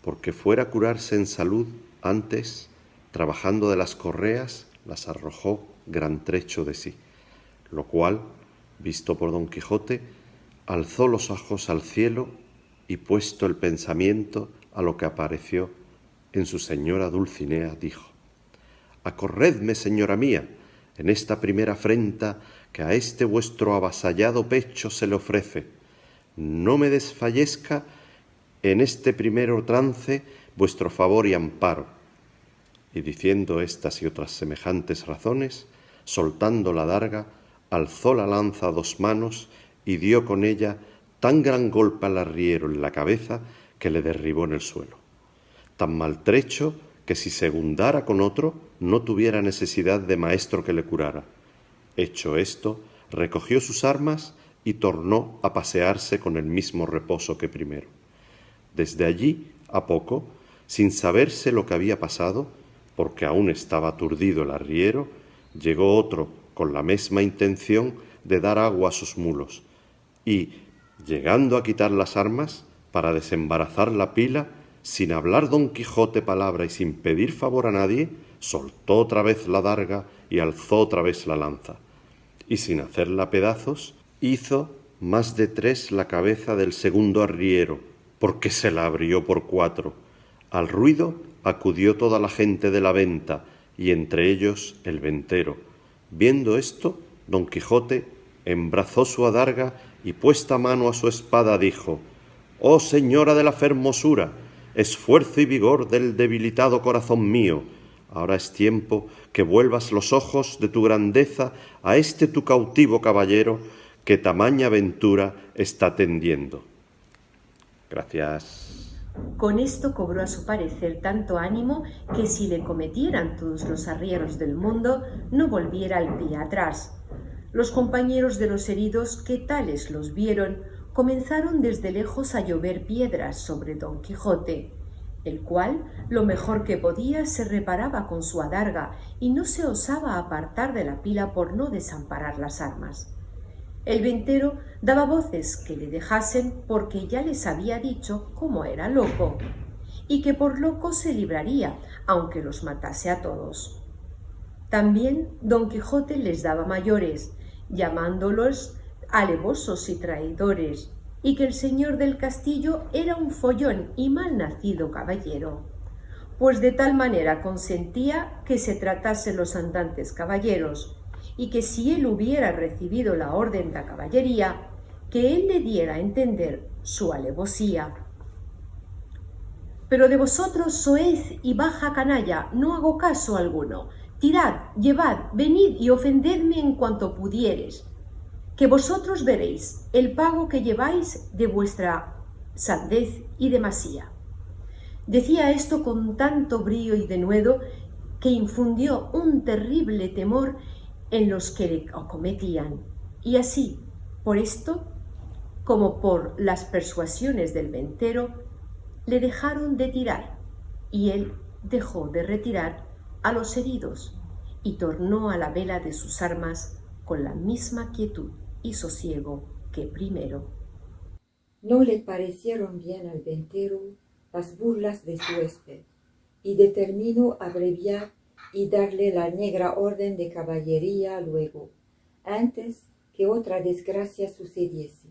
porque fuera curarse en salud antes, trabajando de las correas, las arrojó gran trecho de sí. Lo cual, visto por Don Quijote, alzó los ojos al cielo y puesto el pensamiento a lo que apareció, en su señora Dulcinea, dijo: «Acorredme, señora mía, en esta primera afrenta que a este vuestro avasallado pecho se le ofrece. No me desfallezca en este primero trance vuestro favor y amparo». Y diciendo estas y otras semejantes razones, soltando la adarga, alzó la lanza a 2 manos y dio con ella tan gran golpe al arriero en la cabeza que le derribó en el suelo, tan maltrecho que si segundara con otro no tuviera necesidad de maestro que le curara. Hecho esto, recogió sus armas y tornó a pasearse con el mismo reposo que primero. Desde allí a poco, sin saberse lo que había pasado, porque aún estaba aturdido el arriero, llegó otro con la misma intención de dar agua a sus mulos, y, llegando a quitar las armas, para desembarazar la pila, sin hablar Don Quijote palabra y sin pedir favor a nadie, soltó otra vez la adarga y alzó otra vez la lanza, y sin hacerla pedazos, hizo más de 3 la cabeza del segundo arriero, porque se la abrió por 4. Al ruido acudió toda la gente de la venta, y entre ellos el ventero. Viendo esto, Don Quijote embrazó su adarga y puesta mano a su espada dijo: «Oh señora de la fermosura, esfuerzo y vigor del debilitado corazón mío, ahora es tiempo que vuelvas los ojos de tu grandeza a este tu cautivo caballero que tamaña aventura está tendiendo». Gracias. Con esto cobró a su parecer tanto ánimo que si le cometieran todos los arrieros del mundo no volviera el pie atrás. Los compañeros de los heridos, que tales los vieron, comenzaron desde lejos a llover piedras sobre Don Quijote, el cual, lo mejor que podía, se reparaba con su adarga y no se osaba apartar de la pila por no desamparar las armas. El ventero daba voces que le dejasen porque ya les había dicho cómo era loco, y que por loco se libraría, aunque los matase a todos. También Don Quijote les daba mayores, llamándolos alevosos y traidores, y que el señor del castillo era un follón y mal nacido caballero, pues de tal manera consentía que se tratase los andantes caballeros, y que si él hubiera recibido la orden de caballería, que él le diera a entender su alevosía. «Pero de vosotros, soez y baja canalla, no hago caso alguno. Tirad, llevad, venid y ofendedme en cuanto pudieres, que vosotros veréis el pago que lleváis de vuestra sandez y demasía». Decía esto con tanto brío y denuedo que infundió un terrible temor en los que le acometían, y así, por esto, como por las persuasiones del ventero, le dejaron de tirar, y él dejó de retirar a los heridos, y tornó a la vela de sus armas con la misma quietud y sosiego que primero. No le parecieron bien al ventero las burlas de su huésped, y determinó abreviar y darle la negra orden de caballería luego, antes que otra desgracia sucediese.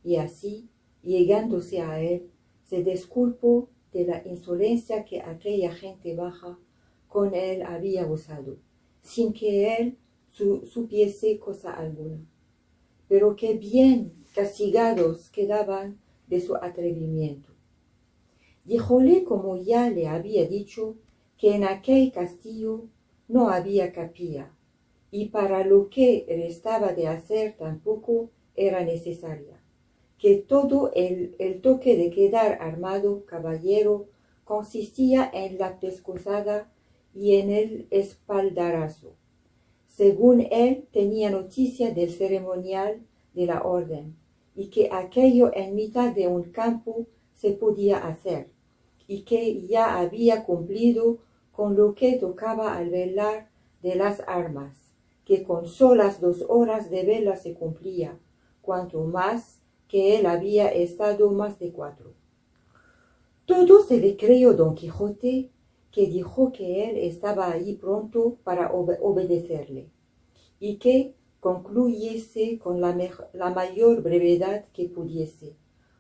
Y así, llegándose a él, se disculpó de la insolencia que aquella gente baja con él había usado, sin que él supiese cosa alguna, pero que bien castigados quedaban de su atrevimiento. Díjole, como ya le había dicho, que en aquel castillo no había capilla, y para lo que restaba de hacer tampoco era necesaria, que todo el toque de quedar armado caballero consistía en la pescozada y en el espaldarazo, según él tenía noticia del ceremonial de la orden, y que aquello en mitad de un campo se podía hacer, y que ya había cumplido con lo que tocaba al velar de las armas, que con solas 2 horas de vela se cumplía, cuanto más que él había estado más de 4. Todo se le creyó Don Quijote, que dijo que él estaba allí pronto para obedecerle, y que concluyese con la mayor brevedad que pudiese,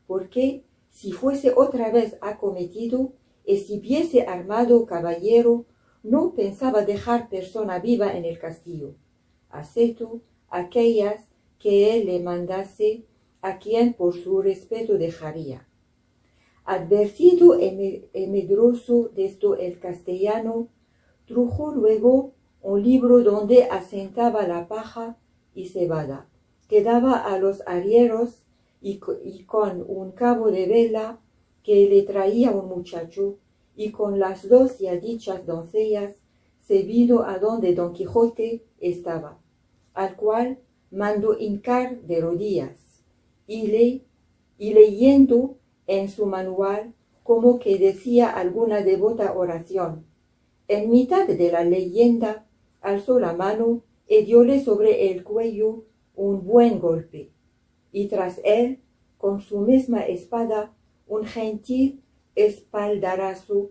porque si fuese otra vez acometido, y si viese armado caballero, no pensaba dejar persona viva en el castillo, excepto aquellas que él le mandase, a quien por su respeto dejaría. Advertido y medroso de esto el castellano, trujo luego un libro donde asentaba la paja y cebada, que daba a los arrieros, y con un cabo de vela que le traía un muchacho, y con las dos ya dichas doncellas, se vino a donde Don Quijote estaba, al cual mandó hincar de rodillas, y leyendo en su manual como que decía alguna devota oración. En mitad de la leyenda alzó la mano y diole sobre el cuello un buen golpe, y tras él, con su misma espada, un gentil espaldarazo,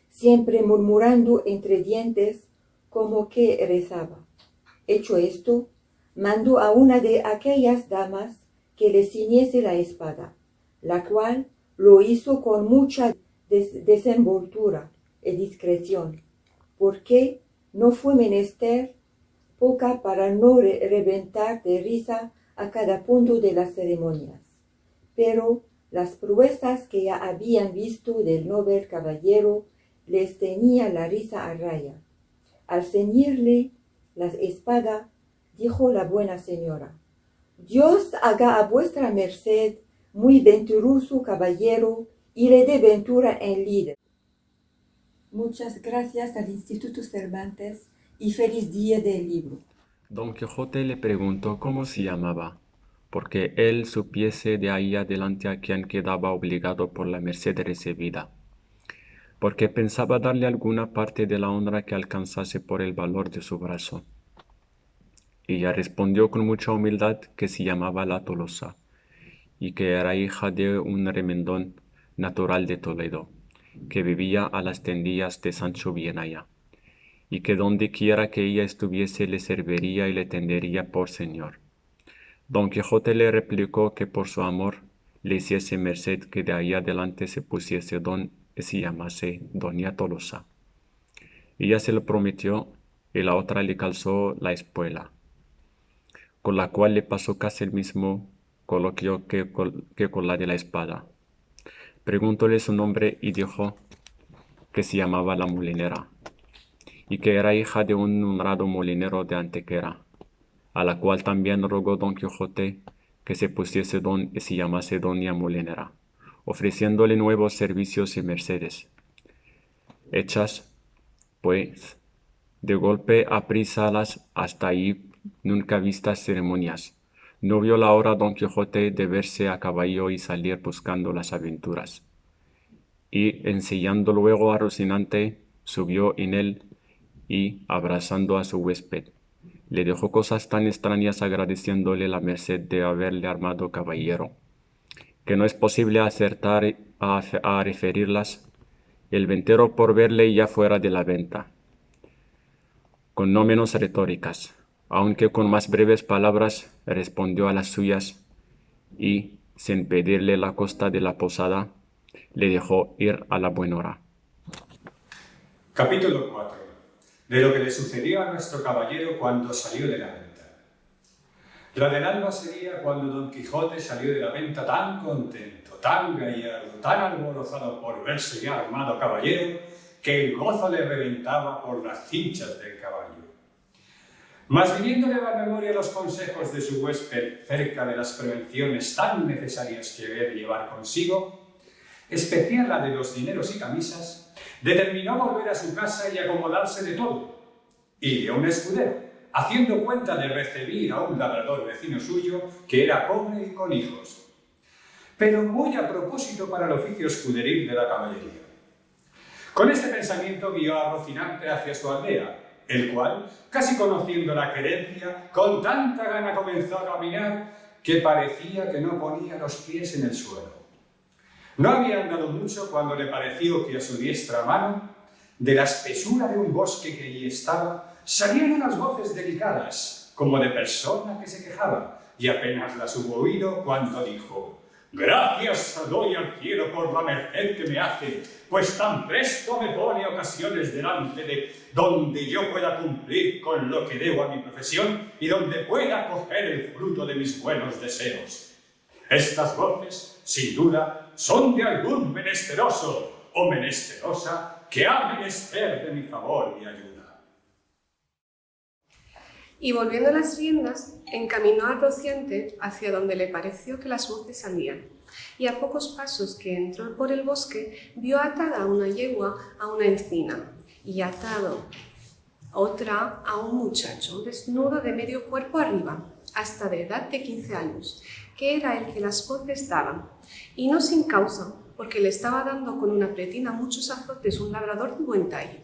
siempre murmurando entre dientes como que rezaba. Hecho esto, mandó a una de aquellas damas que le ciñese la espada, la cual lo hizo con mucha desenvoltura y discreción, porque no fue menester poca para no reventar de risa a cada punto de las ceremonias. Pero las proezas que ya habían visto del noble caballero les tenía la risa a raya. Al ceñirle la espada, dijo la buena señora: Dios haga a vuestra merced muy venturoso caballero y le dé ventura en lid. Muchas gracias al Instituto Cervantes y feliz día del libro. Don Quijote le preguntó cómo se llamaba, porque él supiese de ahí adelante a quién quedaba obligado por la merced recibida, porque pensaba darle alguna parte de la honra que alcanzase por el valor de su brazo. Ella respondió con mucha humildad que se llamaba la Tolosa, y que era hija de un remendón natural de Toledo, que vivía a las tendillas de Sancho Bienaya, y que donde quiera que ella estuviese le serviría y le tendría por señor. Don Quijote le replicó que por su amor le hiciese merced que de ahí adelante se pusiese don y se llamase Doña Tolosa. Ella se lo prometió, y la otra le calzó la espuela, con la cual le pasó casi el mismo coloquio que con la de la espada. Preguntóle su nombre y dijo que se llamaba la Molinera, y que era hija de un honrado molinero de Antequera, a la cual también rogó Don Quijote que se pusiese don y se llamase Doña Molinera, ofreciéndole nuevos servicios y mercedes. Hechas, pues, de golpe aprisalas hasta ahí nunca vistas ceremonias, no vio la hora Don Quijote de verse a caballo y salir buscando las aventuras. Y ensillando luego a Rocinante, subió en él y, abrazando a su huésped, le dejó cosas tan extrañas agradeciéndole la merced de haberle armado caballero, que no es posible acertar a referirlas, el ventero por verle ya fuera de la venta, con no menos retóricas, aunque con más breves palabras respondió a las suyas, y, sin pedirle la costa de la posada, le dejó ir a la buena hora. Capítulo 4. De lo que le sucedió a nuestro caballero cuando salió de la venta. La del alba sería cuando Don Quijote salió de la venta tan contento, tan gallardo, tan alborozado por verse ya armado caballero, que el gozo le reventaba por las cinchas del caballo. Mas viniéndole a la memoria los consejos de su huésped cerca de las prevenciones tan necesarias que había de llevar consigo, especial la de los dineros y camisas, determinó volver a su casa y acomodarse de todo, y dio un escudero, haciendo cuenta de recibir a un labrador vecino suyo que era pobre y con hijos, pero muy a propósito para el oficio escuderil de la caballería. Con este pensamiento guió a Rocinante hacia su aldea, el cual, casi conociendo la querencia, con tanta gana comenzó a caminar que parecía que no ponía los pies en el suelo. No había andado mucho cuando le pareció que a su diestra mano, de la espesura de un bosque que allí estaba, salían unas voces delicadas, como de persona que se quejaba, y apenas las hubo oído cuando dijo: Gracias doy al cielo por la merced que me hace, pues tan presto me pone ocasiones delante de donde yo pueda cumplir con lo que debo a mi profesión y donde pueda coger el fruto de mis buenos deseos. Estas voces, sin duda, son de algún menesteroso o menesterosa que ha menester de mi favor y ayuda. Y volviendo las riendas, encaminó al rociante hacia donde le pareció que las voces salían, y a pocos pasos que entró por el bosque, vio atada una yegua a una encina, y atado otra a un muchacho, desnudo de medio cuerpo arriba, hasta de edad de 15 años, que era el que las voces daban, y no sin causa, porque le estaba dando con una pretina muchos azotes un labrador de buen talle,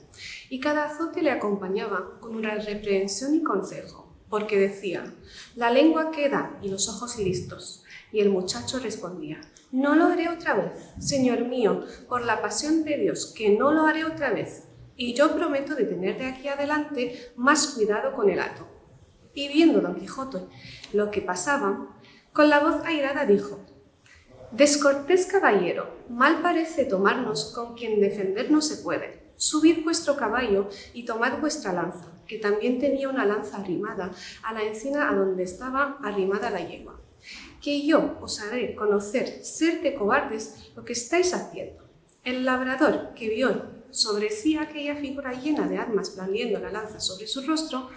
y cada azote le acompañaba con una reprehensión y consejo, porque decía: la lengua queda y los ojos listos. Y el muchacho respondía: no lo haré otra vez, señor mío, por la pasión de Dios, que no lo haré otra vez, y yo prometo de tener de aquí adelante más cuidado con el hato. Y viendo Don Quijote lo que pasaba, con la voz airada dijo: descortés caballero, mal parece tomarnos con quien defender no se puede. Subid vuestro caballo y tomad vuestra lanza, que también tenía una lanza arrimada a la encina a donde estaba arrimada la yegua, que yo os haré conocer ser de cobardes lo que estáis haciendo. El labrador, que vio sobre sí aquella figura llena de armas blandiendo la lanza sobre su rostro,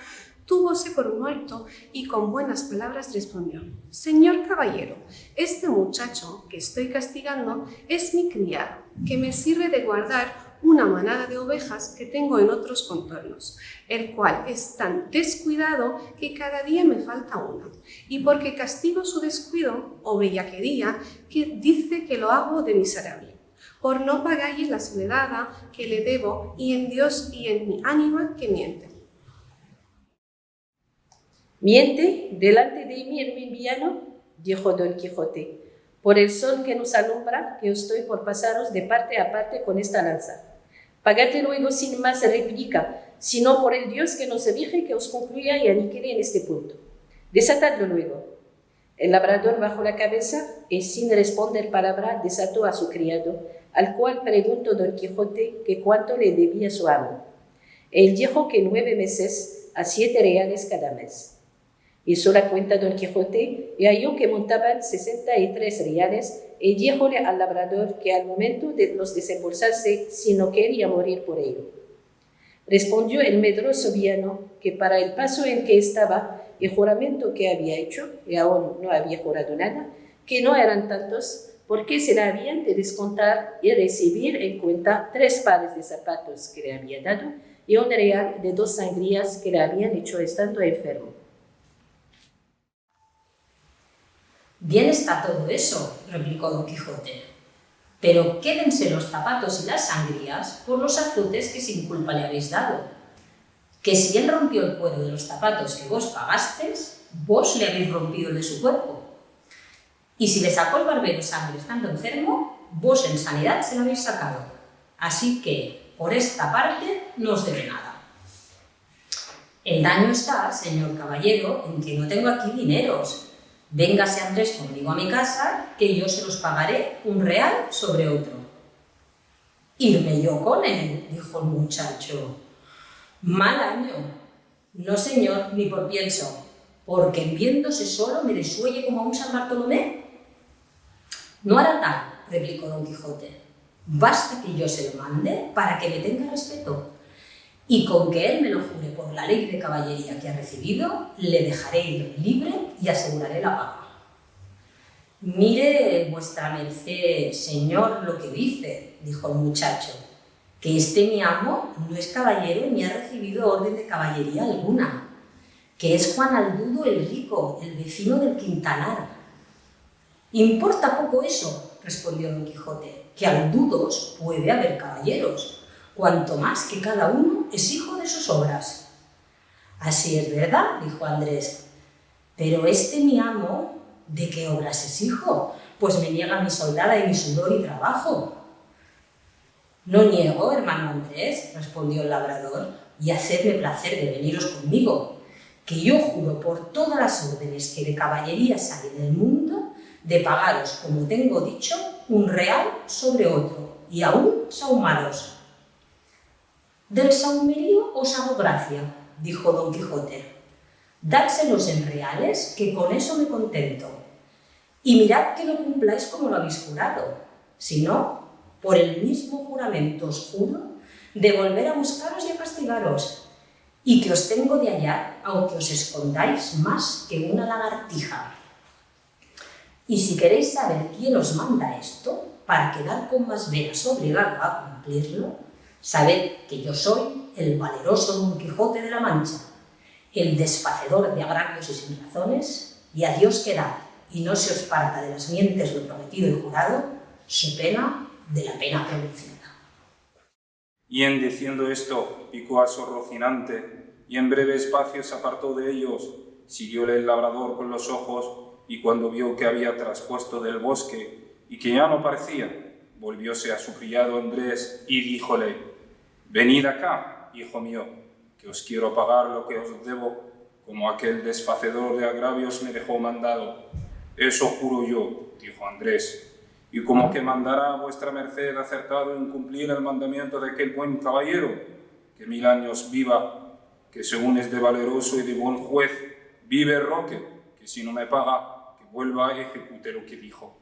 túvose por muerto y con buenas palabras respondió: señor caballero, este muchacho que estoy castigando es mi criado, que me sirve de guardar una manada de ovejas que tengo en otros contornos, el cual es tan descuidado que cada día me falta una, y porque castigo su descuido o bellaquería, que dice que lo hago de miserable, por no pagarle la soledad que le debo, y en Dios y en mi ánima que miente. Miente delante de mí el villano, dijo Don Quijote, por el sol que nos alumbra, que estoy por pasaros de parte a parte con esta lanza. Pagadle luego sin más réplica, sino por el Dios que nos elige que os concluya y aniquile en este punto. Desatadlo luego. El labrador bajó la cabeza y sin responder palabra desató a su criado, al cual preguntó Don Quijote que cuánto le debía su amo. Él dijo que 9 meses a 7 reales cada mes. Hizo la cuenta Don Quijote y halló que montaban 63 reales y díjole al labrador que al momento de los desembolsarse, si no quería morir por ello. Respondió el medroso villano que para el paso en que estaba y juramento que había hecho, y aún no había jurado nada, que no eran tantos, porque se le habían de descontar y recibir en cuenta 3 pares de zapatos que le había dado y un real de 2 sangrías que le habían hecho estando enfermo. Bien está todo eso, replicó Don Quijote, pero quédense los zapatos y las sangrías por los azotes que sin culpa le habéis dado, que si él rompió el cuero de los zapatos que vos pagastes, vos le habéis rompido el de su cuerpo, y si le sacó el barbero sangre estando enfermo, vos en sanidad se la habéis sacado, así que por esta parte no os debe nada. El daño está, señor caballero, en que no tengo aquí dineros. Véngase Andrés conmigo a mi casa, que yo se los pagaré 1 real sobre otro. Irme yo con él, dijo el muchacho. Mal año. No, señor, ni por pienso, porque en viéndose solo me desuelle como a un San Bartolomé. No hará tal, replicó Don Quijote. Basta que yo se lo mande para que me tenga respeto. Y con que él me lo jure por la ley de caballería que ha recibido, le dejaré ir libre y aseguraré la paga. Mire vuestra merced, señor, lo que dice, dijo el muchacho, que este mi amo no es caballero ni ha recibido orden de caballería alguna, que es Juan Aldudo el rico, el vecino del Quintanar. Importa poco eso, respondió Don Quijote, que Aldudos puede haber caballeros, cuanto más que cada uno es hijo de sus obras. Así es verdad, dijo Andrés, pero este mi amo, ¿de qué obras es hijo? Pues me niega mi soldada y mi sudor y trabajo. No niego, hermano Andrés, respondió el labrador, y hacedme placer de veniros conmigo, que yo juro por todas las órdenes que de caballería sale del mundo, de pagaros, como tengo dicho, un real sobre otro, y aún sahumaros. Del sahumerío os hago gracia, dijo Don Quijote. Dádselos en reales, que con eso me contento. Y mirad que lo cumpláis como lo habéis jurado. Si no, por el mismo juramento os juro de volver a buscaros y a castigaros, y que os tengo de hallar, aunque os escondáis más que una lagartija. Y si queréis saber quién os manda esto, para quedar con más veras obligado a cumplirlo, sabed que yo soy el valeroso Don Quijote de la Mancha, el desfacedor de agravios y sin razones, y a Dios quedad, y no se os parta de las mientes lo prometido y jurado, su pena de la pena pronunciada. Y en diciendo esto, picó a su Rocinante, y en breve espacio se apartó de ellos. Siguióle el labrador con los ojos, y cuando vio que había traspuesto del bosque, y que ya no parecía, volvióse a su criado Andrés, y díjole: «Venid acá, hijo mío, que os quiero pagar lo que os debo, como aquel desfacedor de agravios me dejó mandado». «Eso juro yo», dijo Andrés, «y como que mandará vuestra merced acertado en cumplir el mandamiento de aquel buen caballero, que 1000 años viva, que según es de valeroso y de buen juez, vive Roque, que si no me paga, que vuelva a ejecute lo que dijo».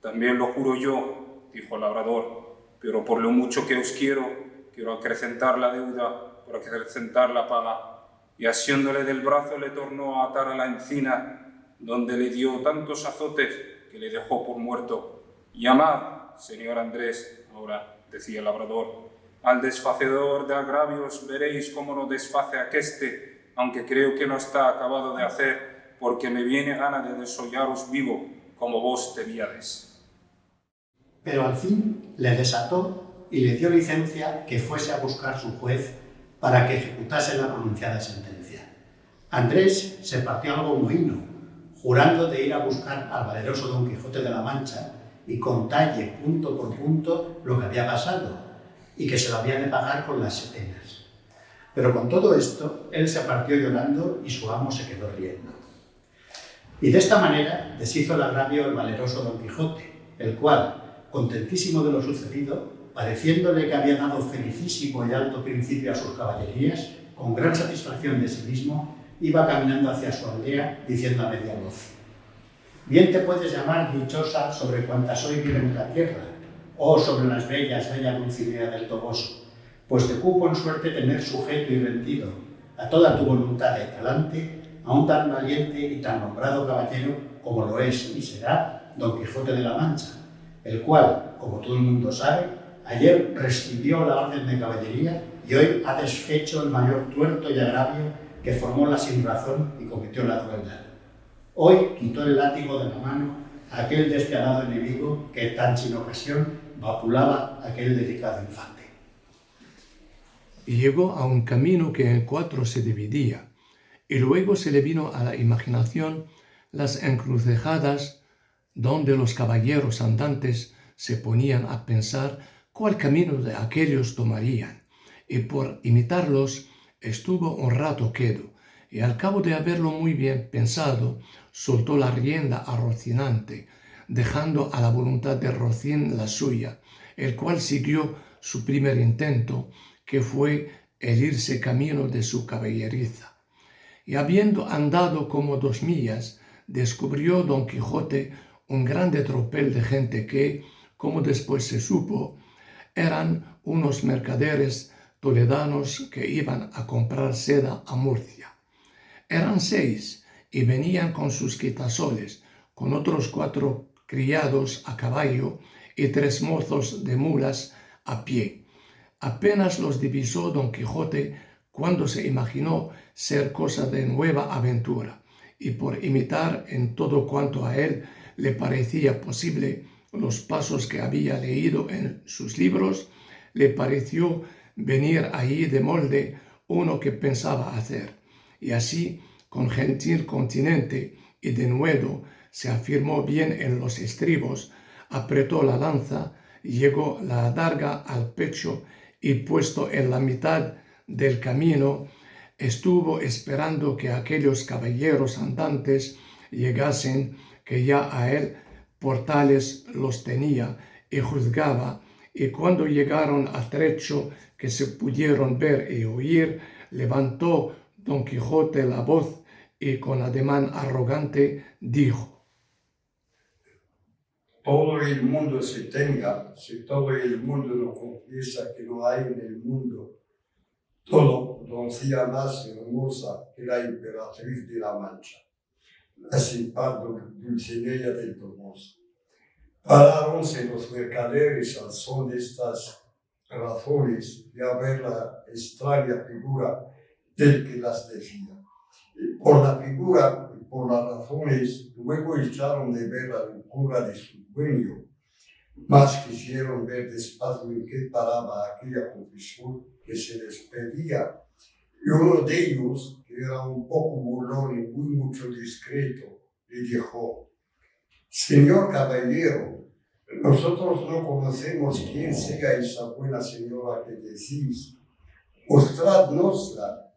«También lo juro yo», dijo el labrador, «pero por lo mucho que os quiero acrecentar la deuda, por acrecentar la paga». Y asiéndole del brazo le tornó a atar a la encina, donde le dio tantos azotes que le dejó por muerto. «Llamad, señor Andrés», ahora decía el labrador, «al desfacedor de agravios, veréis cómo lo desface aqueste, aunque creo que no está acabado de hacer, porque me viene gana de desollaros vivo, como vos temíades». Pero al fin le desató y le dio licencia que fuese a buscar su juez para que ejecutase la pronunciada sentencia. Andrés se partió algo mohino, jurando de ir a buscar al valeroso Don Quijote de la Mancha y contalle punto por punto lo que había pasado y que se lo había de pagar con las setenas. Pero con todo esto, él se partió llorando y su amo se quedó riendo. Y de esta manera deshizo el agravio el valeroso Don Quijote, el cual, contentísimo de lo sucedido, pareciéndole que había dado felicísimo y alto principio a sus caballerías, con gran satisfacción de sí mismo, iba caminando hacia su aldea, diciendo a media voz: «Bien te puedes llamar dichosa sobre cuantas hoy viven en la tierra, o sobre las bella Dulcinea del Toboso, pues te cupo en suerte tener sujeto y rendido a toda tu voluntad y talante a un tan valiente y tan nombrado caballero como lo es y será Don Quijote de la Mancha, el cual, como todo el mundo sabe, ayer recibió la orden de caballería y hoy ha desfecho el mayor tuerto y agravio que formó la sinrazón y cometió la crueldad. Hoy quitó el látigo de la mano a aquel despiadado enemigo que tan sin ocasión vapulaba aquel delicado infante». Y llegó a un camino que en 4 se dividía, y luego se le vino a la imaginación las encrucijadas donde los caballeros andantes se ponían a pensar cuál camino de aquellos tomarían, y por imitarlos estuvo un rato quedo, y al cabo de haberlo muy bien pensado, soltó la rienda a Rocinante, dejando a la voluntad de Rocín la suya, el cual siguió su primer intento, que fue el irse camino de su caballeriza. Y habiendo andado como 2 millas, descubrió Don Quijote un grande tropel de gente que, como después se supo, eran unos mercaderes toledanos que iban a comprar seda a Murcia. Eran 6 y venían con sus quitasoles, con otros 4 criados a caballo y 3 mozos de mulas a pie. Apenas los divisó Don Quijote cuando se imaginó ser cosa de nueva aventura, y por imitar en todo cuanto a él le parecía posible los pasos que había leído en sus libros, le pareció venir allí de molde uno que pensaba hacer, y así, con gentil continente y denuedo, se afirmó bien en los estribos, apretó la lanza, llegó la adarga al pecho y puesto en la mitad del camino, estuvo esperando que aquellos caballeros andantes llegasen, que ya a él por tales los tenía y juzgaba, y cuando llegaron a trecho que se pudieron ver y oír, levantó Don Quijote la voz y con ademán arrogante dijo: todo el mundo se tenga, si todo el mundo no confiesa que no hay en el mundo todo doncella más hermosa que la emperatriz de la Mancha, la sin par Dulcinea del Toboso. Paráronse los mercaderes al son de estas razones y a ver la extraña figura del que las decía. Por la figura y por las razones, luego echaron de ver la locura de su dueño, más quisieron ver despacio en qué paraba aquella confesión que se les pedía. Y uno de ellos, que era un poco burlón y muy mucho discreto, le dijo: Señor caballero, nosotros no conocemos quién sea esa buena señora que decís. Mostrádnosla,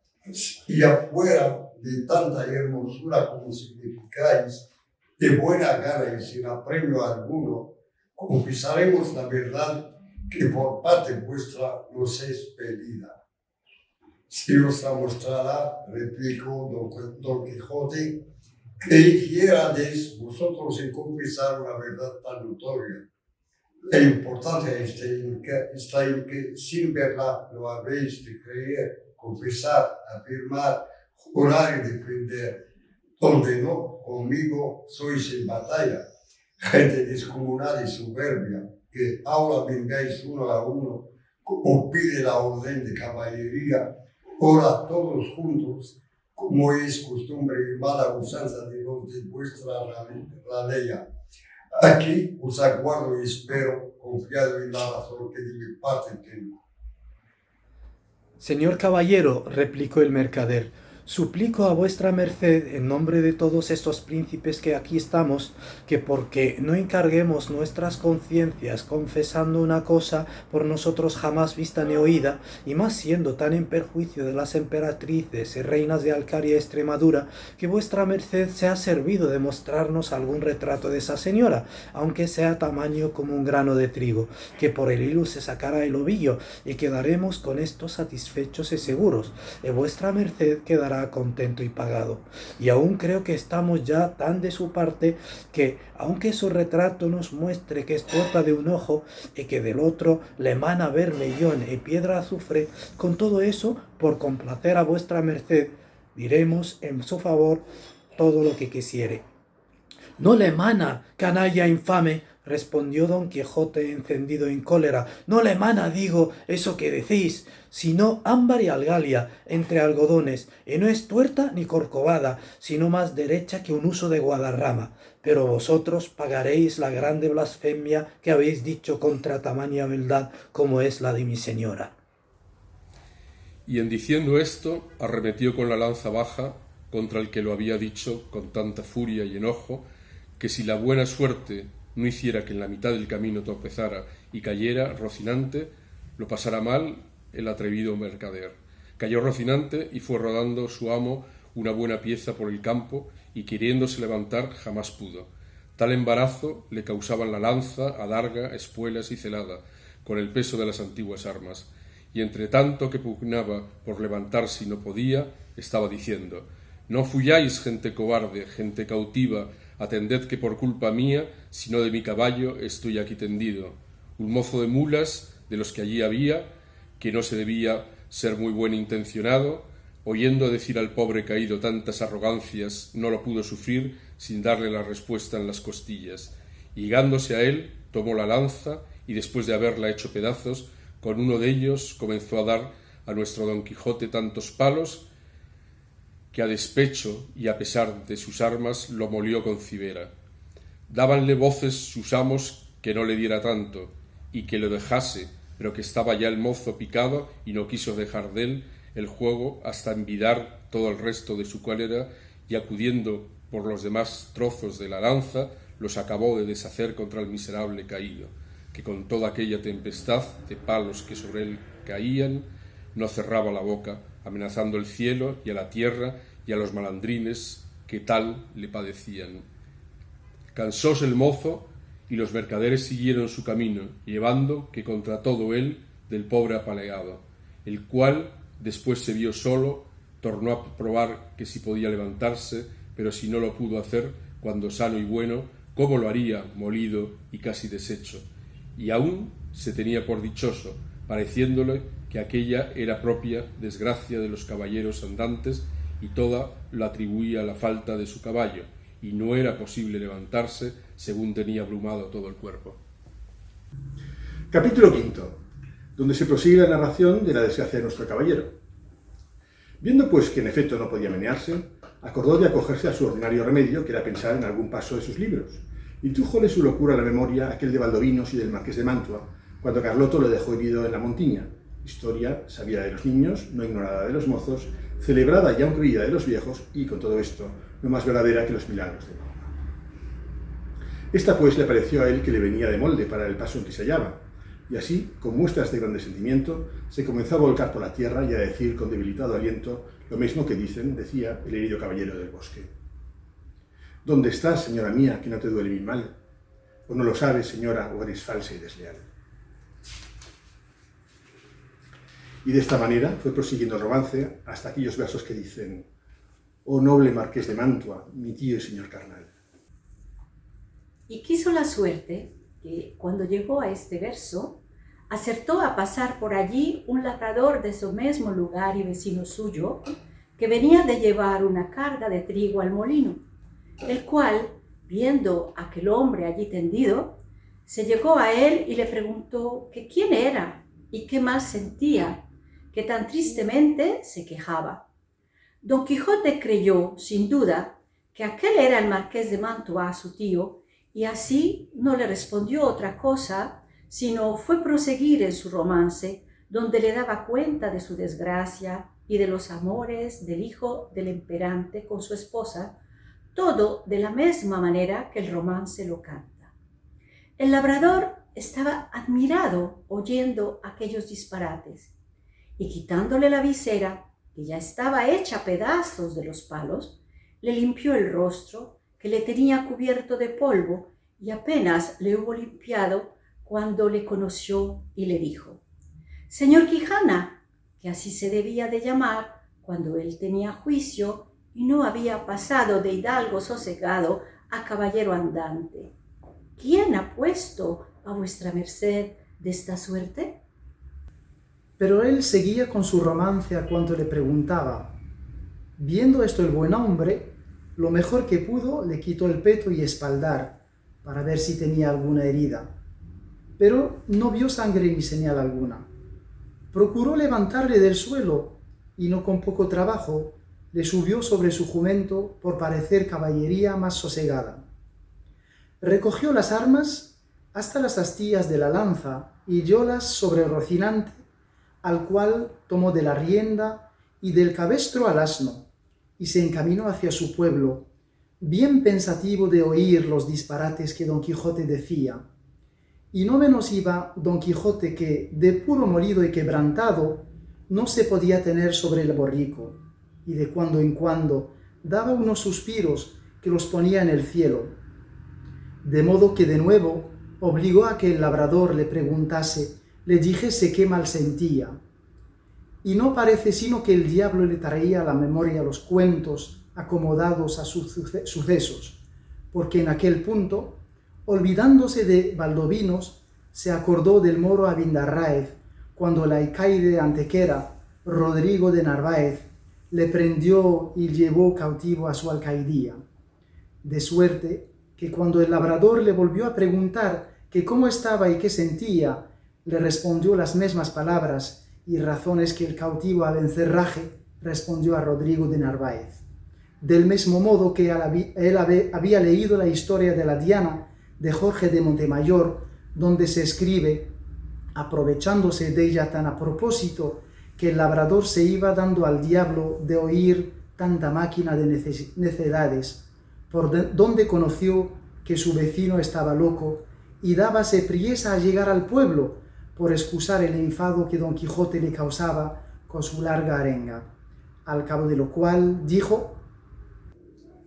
y afuera de tanta hermosura como significáis, de buena gana y sin apremio alguno, confesaremos la verdad que por parte vuestra nos es pedida. Si os la mostrará, replicó Don Quijote, que hicierais vosotros en confesar una verdad tan notoria. La importancia está en que sin verla lo habéis de creer, confesar, afirmar, jurar y defender, donde no, conmigo sois en batalla, gente descomunal y soberbia, que ahora vengáis uno a uno, como pide la orden de caballería, ahora todos juntos, como es costumbre y mala usanza de los de vuestra ralea. Aquí os aguardo y espero, confiado en la razón que de mi parte tengo. Señor caballero, replicó el mercader, suplico a vuestra merced, en nombre de todos estos príncipes que aquí estamos, que porque no encarguemos nuestras conciencias confesando una cosa por nosotros jamás vista ni oída, y más siendo tan en perjuicio de las emperatrices y reinas de Alcaria y Extremadura, que vuestra merced se ha servido de mostrarnos algún retrato de esa señora, aunque sea tamaño como un grano de trigo, que por el hilo se sacará el ovillo, y quedaremos con esto satisfechos y seguros, y vuestra merced quedará contento y pagado. Y aún creo que estamos ya tan de su parte que, aunque su retrato nos muestre que es torta de un ojo y que del otro le emana vermellón y piedra azufre, con todo eso, por complacer a vuestra merced, diremos en su favor todo lo que quisiere. No le emana, canalla infame, respondió Don Quijote encendido en cólera, no le emana, digo, eso que decís, sino ámbar y algalia entre algodones, y no es tuerta ni corcovada, sino más derecha que un huso de Guadarrama. Pero vosotros pagaréis la grande blasfemia que habéis dicho contra tamaña beldad como es la de mi señora. Y en diciendo esto, arremetió con la lanza baja contra el que lo había dicho con tanta furia y enojo, que si la buena suerte no hiciera que en la mitad del camino tropezara y cayera Rocinante, lo pasara mal el atrevido mercader. Cayó Rocinante y fue rodando su amo una buena pieza por el campo, y queriéndose levantar jamás pudo. Tal embarazo le causaban la lanza, adarga, espuelas y celada, con el peso de las antiguas armas, y entre tanto que pugnaba por levantarse y no podía, estaba diciendo: no fuyáis, gente cobarde, gente cautiva, atended que por culpa mía, si no de mi caballo, estoy aquí tendido. Un mozo de mulas, de los que allí había, que no se debía ser muy buen intencionado, oyendo decir al pobre caído tantas arrogancias, no lo pudo sufrir sin darle la respuesta en las costillas. Y llegándose a él, tomó la lanza, y después de haberla hecho pedazos, con uno de ellos comenzó a dar a nuestro Don Quijote tantos palos, que a despecho y a pesar de sus armas lo molió con cibera. Dábanle voces sus amos que no le diera tanto, y que lo dejase, pero que estaba ya el mozo picado y no quiso dejar de él el juego hasta envidar todo el resto de su cólera, y acudiendo por los demás trozos de la lanza, los acabó de deshacer contra el miserable caído, que con toda aquella tempestad de palos que sobre él caían, no cerraba la boca, amenazando el cielo y a la tierra y a los malandrines que tal le padecían. Cansóse el mozo, y los mercaderes siguieron su camino, llevando que contra todo él del pobre apaleado, el cual después se vio solo, tornó a probar que si podía levantarse, pero si no lo pudo hacer, cuando sano y bueno, cómo lo haría, molido y casi deshecho, y aún se tenía por dichoso, pareciéndole que aquella era propia desgracia de los caballeros andantes, y toda lo atribuía a la falta de su caballo, y no era posible levantarse según tenía abrumado todo el cuerpo. Capítulo 5, donde se prosigue la narración de la desgracia de nuestro caballero. Viendo pues que en efecto no podía menearse, acordó de acogerse a su ordinario remedio, que era pensar en algún paso de sus libros, y trújole su locura a la memoria aquel de Baldovinos y del marqués de Mantua, cuando Carloto lo dejó herido en la Montiña, historia sabida de los niños, no ignorada de los mozos, celebrada y aún creída de los viejos, y con todo esto, no más verdadera que los milagros de Mahoma. Esta pues le pareció a él que le venía de molde para el paso en que se hallaba, y así, con muestras de grande sentimiento, se comenzó a volcar por la tierra y a decir con debilitado aliento lo mismo que decía el herido caballero del bosque. ¿Dónde estás, señora mía, que no te duele mi mal? ¿O no lo sabes, señora, o eres falsa y desleal? Y de esta manera fue prosiguiendo el romance hasta aquellos versos que dicen: «Oh noble marqués de Mantua, mi tío y señor carnal». Y quiso la suerte que, cuando llegó a este verso, acertó a pasar por allí un labrador de su mismo lugar y vecino suyo, que venía de llevar una carga de trigo al molino, el cual, viendo a aquel hombre allí tendido, se llegó a él y le preguntó que quién era y qué mal sentía, que tan tristemente se quejaba. Don Quijote creyó, sin duda, que aquel era el marqués de Mantua, su tío, y así no le respondió otra cosa, sino fue proseguir en su romance, donde le daba cuenta de su desgracia y de los amores del hijo del emperante con su esposa, todo de la misma manera que el romance lo canta. El labrador estaba admirado oyendo aquellos disparates, y quitándole la visera, que ya estaba hecha pedazos de los palos, le limpió el rostro, que le tenía cubierto de polvo, y apenas le hubo limpiado cuando le conoció y le dijo: «Señor Quijana», que así se debía de llamar cuando él tenía juicio y no había pasado de hidalgo sosegado a caballero andante, «¿quién ha puesto a vuestra merced de esta suerte?» Pero él seguía con su romance a cuanto le preguntaba. Viendo esto el buen hombre, lo mejor que pudo le quitó el peto y espaldar, para ver si tenía alguna herida. Pero no vio sangre ni señal alguna. Procuró levantarle del suelo, y no con poco trabajo, le subió sobre su jumento por parecer caballería más sosegada. Recogió las armas hasta las astillas de la lanza, y hiriólas sobre Rocinante, al cual tomó de la rienda y del cabestro al asno, y se encaminó hacia su pueblo, bien pensativo de oír los disparates que Don Quijote decía. Y no menos iba Don Quijote que, de puro molido y quebrantado, no se podía tener sobre el borrico, y de cuando en cuando daba unos suspiros que los ponía en el cielo. De modo que de nuevo obligó a que el labrador le preguntase, le dijese qué mal sentía. Y no parece sino que el diablo le traía a la memoria los cuentos acomodados a sus sucesos, porque en aquel punto, olvidándose de Baldovinos, se acordó del moro Abindarráez, cuando el alcaide de Antequera, Rodrigo de Narváez, le prendió y llevó cautivo a su alcaidía. De suerte que cuando el labrador le volvió a preguntar que cómo estaba y qué sentía, le respondió las mismas palabras y razones que el cautivo Abencerraje respondió a Rodrigo de Narváez. Del mismo modo que él había leído la historia de la Diana de Jorge de Montemayor, donde se escribe, aprovechándose de ella tan a propósito, que el labrador se iba dando al diablo de oír tanta máquina de necedades, por donde conoció que su vecino estaba loco y dábase priesa a llegar al pueblo, por excusar el enfado que Don Quijote le causaba con su larga arenga, al cabo de lo cual dijo: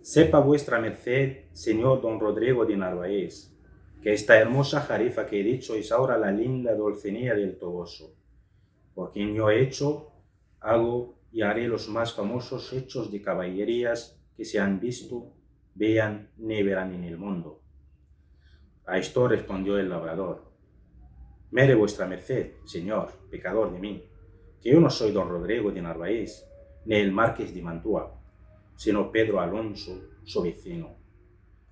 Sepa vuestra merced, señor don Rodrigo de Narváez, que esta hermosa jarifa que he dicho es ahora la linda Dulcinea del Toboso, por quien yo he hecho, hago y haré los más famosos hechos de caballerías que se han visto, vean ni verán en el mundo. A esto respondió el labrador: Mere vuestra merced, señor, pecador de mí, que yo no soy don Rodrigo de Narváez, ni el marqués de Mantua, sino Pedro Alonso, su vecino.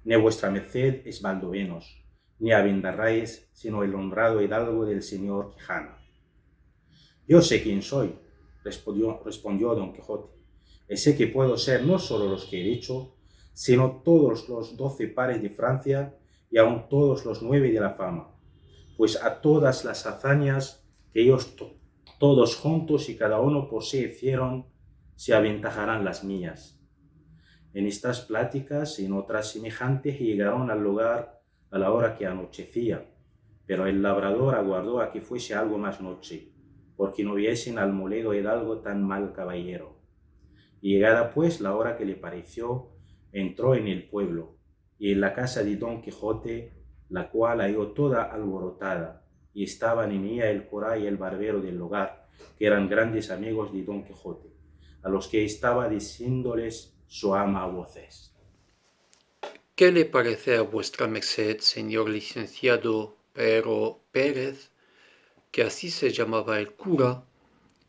Ni vuestra merced es Valdovenos, ni Abendarráez, sino el honrado hidalgo del señor Quijano. Yo sé quién soy, respondió don Quijote, y sé que puedo ser no solo los que he dicho, sino todos los 12 pares de Francia y aun todos los 9 de la fama, pues a todas las hazañas que ellos todos juntos y cada uno por sí hicieron, se aventajarán las mías. En estas pláticas y en otras semejantes llegaron al lugar a la hora que anochecía, pero el labrador aguardó a que fuese algo más noche, porque no viesen al molido hidalgo tan mal caballero. Y llegada pues la hora que le pareció, entró en el pueblo, y en la casa de don Quijote, la cual halló toda alborotada, y estaban en ella el cura y el barbero del lugar, que eran grandes amigos de don Quijote, a los que estaba diciéndoles su ama a voces. ¿Qué le parece a vuestra merced, señor licenciado Pero Pérez, que así se llamaba el cura,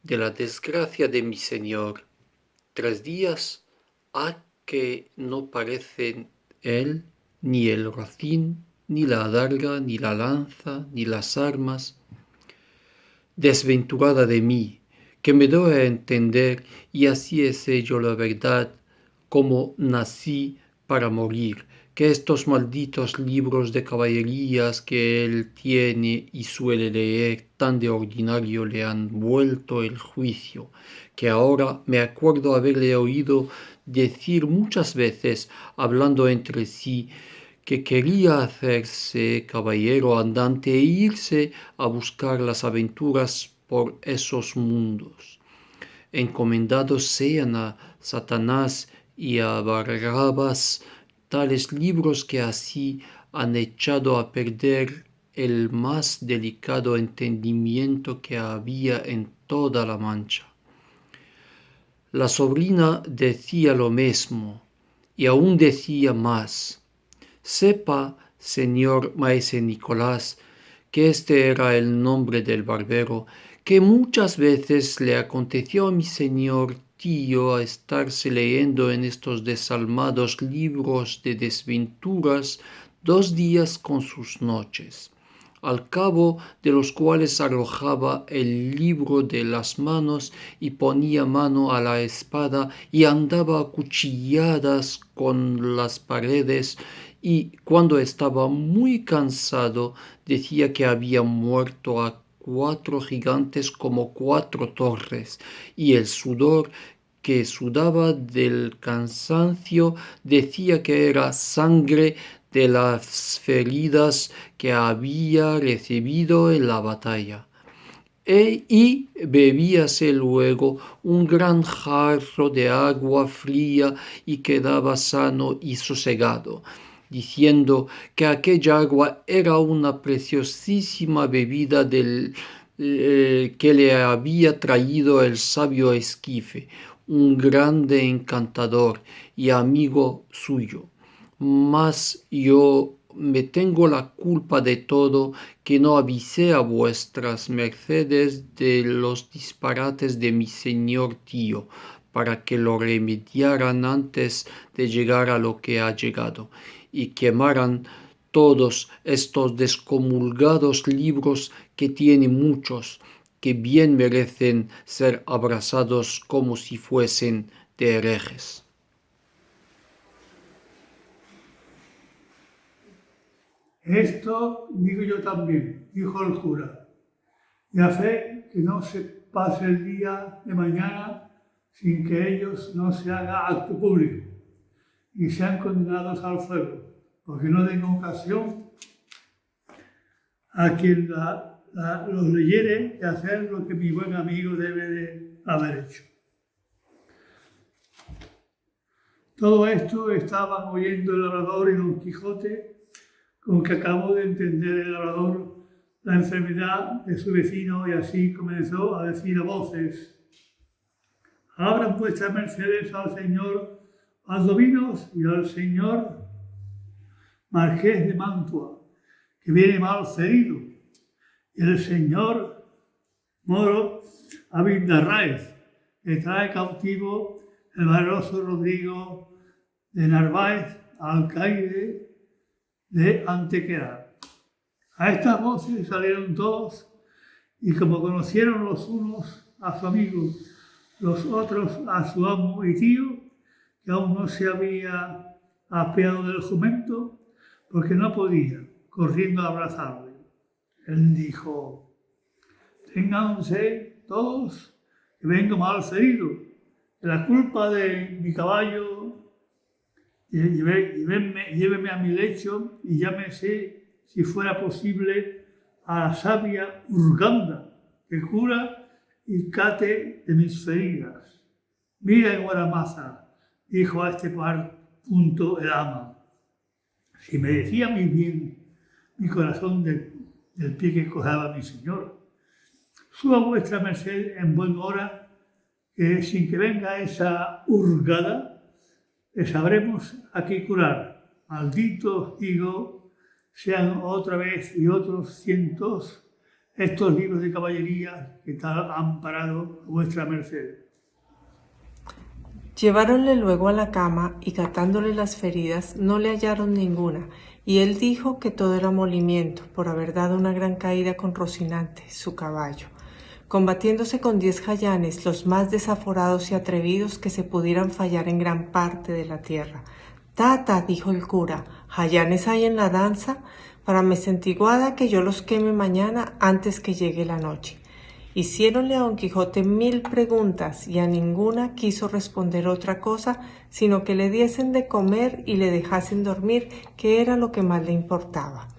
de la desgracia de mi señor? 3 días ha que no parecen él, ni el rocín, ni la adarga, ni la lanza, ni las armas. Desventurada de mí, que me doy a entender, y así es ello la verdad, como nací para morir, que estos malditos libros de caballerías que él tiene y suele leer tan de ordinario le han vuelto el juicio, que ahora me acuerdo haberle oído decir muchas veces, hablando entre sí, que quería hacerse caballero andante e irse a buscar las aventuras por esos mundos. Encomendados sean a Satanás y a Barrabás tales libros que así han echado a perder el más delicado entendimiento que había en toda la Mancha. La sobrina decía lo mismo, y aún decía más. Sepa, señor maese Nicolás, que este era el nombre del barbero, que muchas veces le aconteció a mi señor tío a estarse leyendo en estos desalmados libros de desventuras 2 días con sus noches, al cabo de los cuales arrojaba el libro de las manos y ponía mano a la espada y andaba a cuchilladas con las paredes, y cuando estaba muy cansado decía que había muerto a 4 gigantes como 4 torres, y el sudor que sudaba del cansancio decía que era sangre de las feridas que había recibido en la batalla. Y bebíase luego un gran jarro de agua fría y quedaba sano y sosegado, diciendo que aquella agua era una preciosísima bebida que le había traído el sabio Esquife, un grande encantador y amigo suyo. Mas yo me tengo la culpa de todo, que no avisé a vuestras mercedes de los disparates de mi señor tío, para que lo remediaran antes de llegar a lo que ha llegado, y quemaran todos estos descomulgados libros, que tiene muchos, que bien merecen ser abrasados como si fuesen de herejes. Esto digo yo también, dijo el cura, y a fe que no se pase el día de mañana sin que ellos no se haga acto público y sean condenados al fuego, porque no den ocasión a quien los leyere de hacer lo que mi buen amigo debe de haber hecho. Todo esto estaban oyendo el labrador y Don Quijote, con que acabó de entender el labrador la enfermedad de su vecino, y así comenzó a decir a voces: abran vuestras mercedes al señor Valdovinos y al señor Marqués de Mantua, que viene mal ferido, y el señor Moro Abindarráez, que trae cautivo el valeroso Rodrigo de Narváez, alcaide de Antequera. A estas voces salieron todos, y como conocieron los unos a su amigo, los otros a su amo y tío, que aún no se había apeado del jumento, porque no podía, corriendo a abrazarle. Él dijo: ténganse todos, que vengo mal ferido, que la culpa de mi caballo, lléveme a mi lecho y llámese, si fuera posible, a la sabia Urganda, que cura y cate de mis feridas. Mira, Guaramaza, dijo a este punto el ama, si me decía muy bien mi corazón del pie que cojaba mi señor. Suba vuestra merced en buen hora, que sin que venga esa hurgada, le sabremos a qué curar. Malditos, digo, sean otra vez y otros cientos estos libros de caballería que tal han parado a vuestra merced. Lleváronle luego a la cama y catándole las feridas no le hallaron ninguna, y él dijo que todo era molimiento por haber dado una gran caída con Rocinante, su caballo, combatiéndose con 10 jayanes, los más desaforados y atrevidos que se pudieran fallar en gran parte de la tierra. Tata, dijo el cura, jayanes hay en la danza, para me sentiguada que yo los queme mañana antes que llegue la noche. Hiciéronle a Don Quijote 1000 preguntas, y a ninguna quiso responder otra cosa, sino que le diesen de comer y le dejasen dormir, que era lo que más le importaba.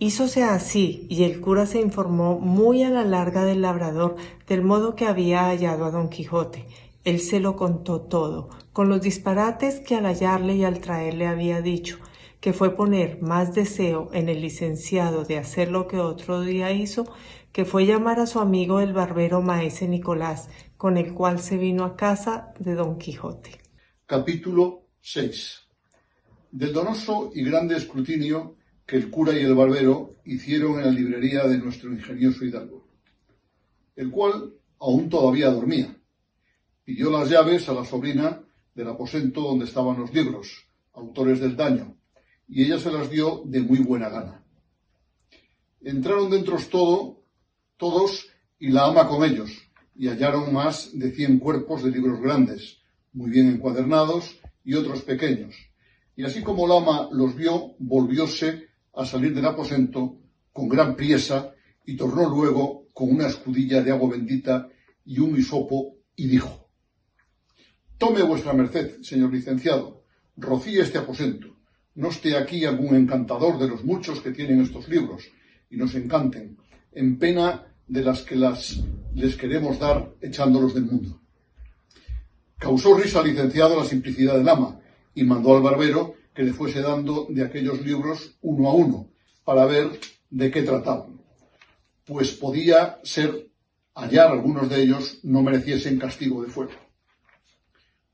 Hízose así, y el cura se informó muy a la larga del labrador del modo que había hallado a Don Quijote. Él se lo contó todo, con los disparates que al hallarle y al traerle había dicho, que fue poner más deseo en el licenciado de hacer lo que otro día hizo, que fue llamar a su amigo el barbero maese Nicolás, con el cual se vino a casa de Don Quijote. Capítulo 6. Del donoso y grande escrutinio que el cura y el barbero hicieron en la librería de nuestro ingenioso hidalgo, el cual aún todavía dormía. Pidió las llaves a la sobrina del aposento donde estaban los libros, autores del daño, y ella se las dio de muy buena gana. Entraron dentro todos y la ama con ellos, y hallaron más de 100 cuerpos de libros grandes, muy bien encuadernados, y otros pequeños. Y así como la ama los vio, volvióse a salir del aposento con gran priesa, y tornó luego con una escudilla de agua bendita y un hisopo, y dijo: tome vuestra merced, señor licenciado, rocíe este aposento. No esté aquí algún encantador de los muchos que tienen estos libros, y nos encanten, en pena de las que les queremos dar echándolos del mundo. Causó risa al licenciado la simplicidad del ama, y mandó al barbero que le fuese dando de aquellos libros uno a uno, para ver de qué trataban, pues podía ser hallar algunos de ellos no mereciesen castigo de fuego.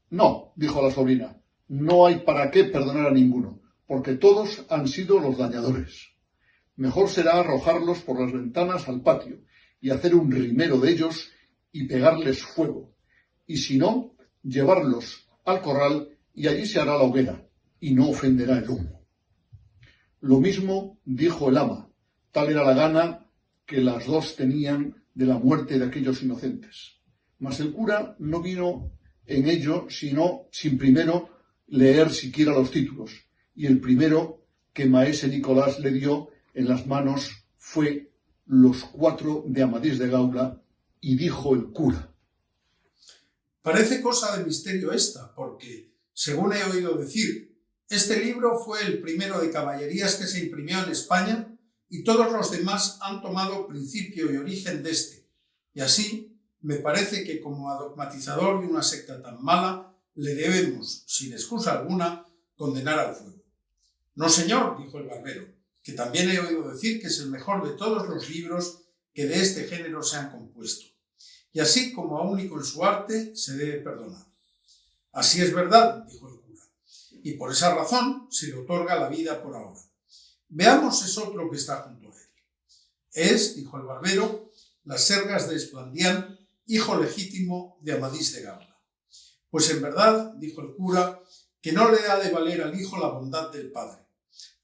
No, dijo la sobrina, no hay para qué perdonar a ninguno, porque todos han sido los dañadores. Mejor será arrojarlos por las ventanas al patio y hacer un rimero de ellos y pegarles fuego, y si no, llevarlos al corral y allí se hará la hoguera, y no ofenderá el humo. Lo mismo dijo el ama, tal era la gana que las dos tenían de la muerte de aquellos inocentes. Mas el cura no vino en ello sin primero leer siquiera los títulos, y el primero que maese Nicolás le dio en las manos fue Los 4 de Amadís de Gaula, y dijo el cura: parece cosa de misterio esta, porque, según he oído decir, este libro fue el primero de caballerías que se imprimió en España, y todos los demás han tomado principio y origen de este, y así me parece que como adogmatizador de una secta tan mala, le debemos, sin excusa alguna, condenar al fuego. No, señor, dijo el barbero, que también he oído decir que es el mejor de todos los libros que de este género se han compuesto, y así como a único en su arte se debe perdonar. Así es verdad, dijo el cura, y por esa razón se le otorga la vida por ahora. Veamos es otro que está junto a él. Es, dijo el barbero, las Sergas de Esplandián, hijo legítimo de Amadís de Gaula. Pues en verdad, dijo el cura, que no le ha de valer al hijo la bondad del padre.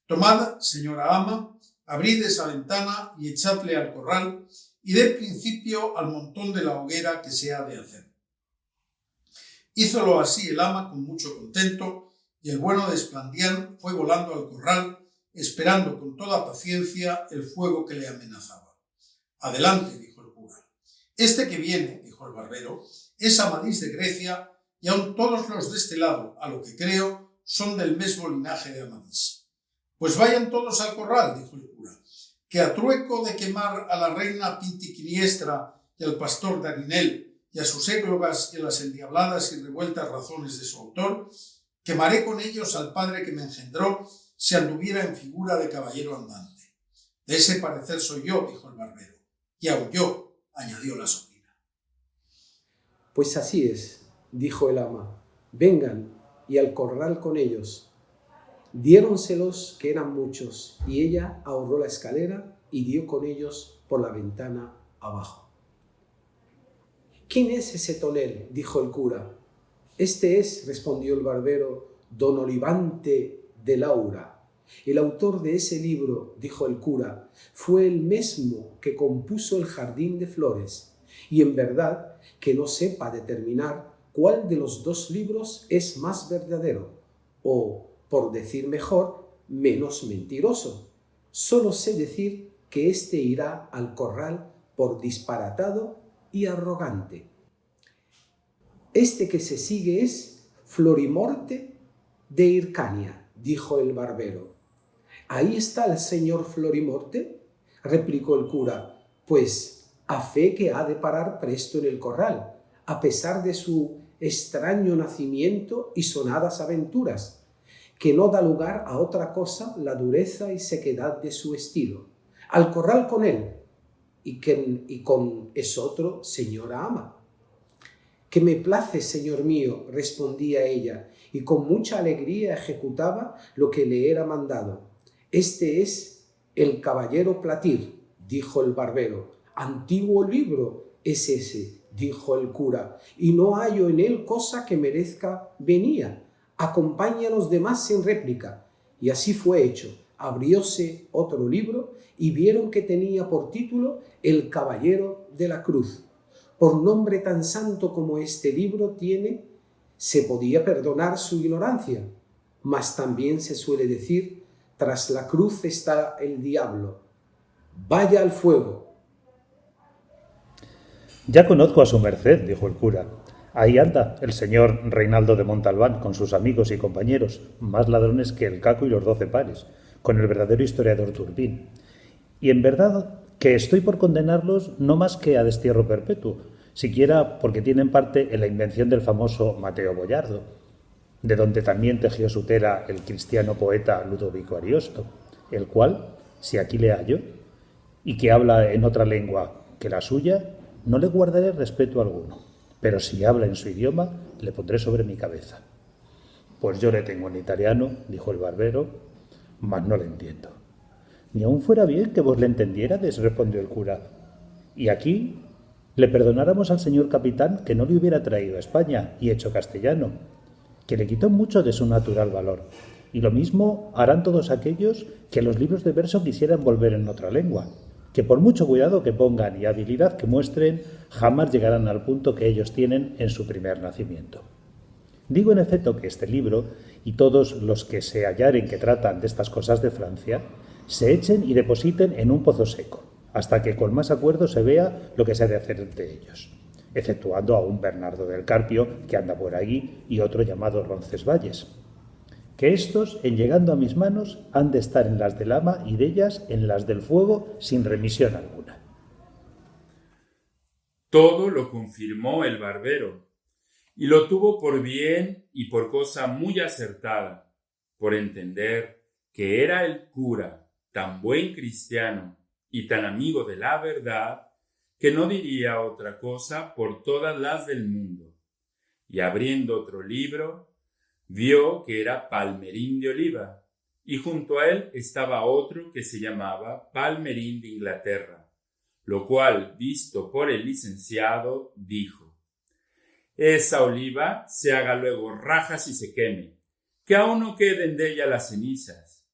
Tomad, señora ama, abrid esa ventana y echadle al corral y dé principio al montón de la hoguera que se ha de hacer. Hízolo así el ama con mucho contento y el bueno de Esplandián fue volando al corral esperando con toda paciencia el fuego que le amenazaba. Adelante, dijo el cura. Este que viene, dijo el barbero, es Amadís de Grecia y aun todos los de este lado, a lo que creo, son del mismo linaje de Amadís. Pues vayan todos al corral, dijo el cura, que a trueco de quemar a la reina Pintiquiniestra y al pastor Darinel y a sus églogas y a las endiabladas y revueltas razones de su autor, quemaré con ellos al padre que me engendró si anduviera en figura de caballero andante. De ese parecer soy yo, dijo el barbero, y aun yo, añadió la sobrina. Pues así es, dijo el ama, vengan y al corral con ellos. Diéronselos, que eran muchos, y ella ahorró la escalera y dio con ellos por la ventana abajo. ¿Quién es ese tonel?, dijo el cura. Este es, respondió el barbero, don Olivante de Laura. El autor de ese libro, dijo el cura, fue el mismo que compuso el Jardín de Flores, y en verdad que no sepa determinar cuál de los dos libros es más verdadero, o, por decir mejor, menos mentiroso. Solo sé decir que éste irá al corral por disparatado y arrogante. Este que se sigue es Florimorte de Hircania, dijo el barbero. ¿Ahí está el señor Florimorte?, replicó el cura, pues a fe que ha de parar presto en el corral, a pesar de su extraño nacimiento y sonadas aventuras, que no da lugar a otra cosa la dureza y sequedad de su estilo. Al corral con él, y con esotro señora ama. Que me place, señor mío, respondía ella, y con mucha alegría ejecutaba lo que le era mandado. Este es el caballero Platir, dijo el barbero. Antiguo libro es ese, dijo el cura, y no hallo en él cosa que merezca venía. Acompáñanos demás sin réplica. Y así fue hecho. Abrióse otro libro y vieron que tenía por título El Caballero de la Cruz. Por nombre tan santo como este libro tiene, se podía perdonar su ignorancia, mas también se suele decir, tras la cruz está el diablo. Vaya al fuego. Ya conozco a su merced, dijo el cura. Ahí anda el señor Reinaldo de Montalbán con sus amigos y compañeros, más ladrones que el Caco y los 12 pares, con el verdadero historiador Turbín. Y en verdad que estoy por condenarlos no más que a destierro perpetuo, siquiera porque tienen parte en la invención del famoso Mateo Boyardo, de donde también tejió su tela el cristiano poeta Ludovico Ariosto, el cual, si aquí le hallo, y que habla en otra lengua que la suya, no le guardaré respeto alguno. Pero si habla en su idioma, le pondré sobre mi cabeza. Pues yo le tengo en italiano, dijo el barbero, mas no le entiendo. Ni aun fuera bien que vos le entendierais, respondió el cura. Y aquí le perdonáramos al señor capitán que no le hubiera traído a España y hecho castellano, que le quitó mucho de su natural valor. Y lo mismo harán todos aquellos que los libros de verso quisieran volver en otra lengua, que por mucho cuidado que pongan y habilidad que muestren, jamás llegarán al punto que ellos tienen en su primer nacimiento. Digo en efecto que este libro, y todos los que se hallaren que tratan de estas cosas de Francia, se echen y depositen en un pozo seco, hasta que con más acuerdo se vea lo que se ha de hacer de ellos, exceptuando a un Bernardo del Carpio que anda por allí y otro llamado Roncesvalles, que estos, en llegando a mis manos, han de estar en las del ama y de ellas en las del fuego sin remisión alguna. Todo lo confirmó el barbero, y lo tuvo por bien y por cosa muy acertada, por entender que era el cura tan buen cristiano y tan amigo de la verdad, que no diría otra cosa por todas las del mundo. Y abriendo otro libro, vio que era Palmerín de Oliva, y junto a él estaba otro que se llamaba Palmerín de Inglaterra, lo cual, visto por el licenciado, dijo: esa oliva se haga luego rajas y se queme, que aún no queden de ella las cenizas,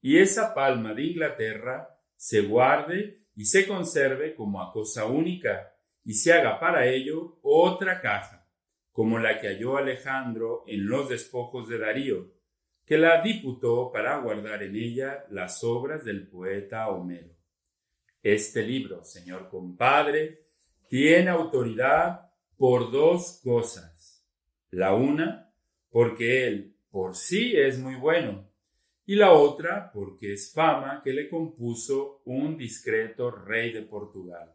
y esa palma de Inglaterra se guarde y se conserve como a cosa única, y se haga para ello otra caja, como la que halló Alejandro en los despojos de Darío, que la diputó para guardar en ella las obras del poeta Homero. Este libro, señor compadre, tiene autoridad por dos cosas. La una, porque él por sí es muy bueno, y la otra, porque es fama que le compuso un discreto rey de Portugal.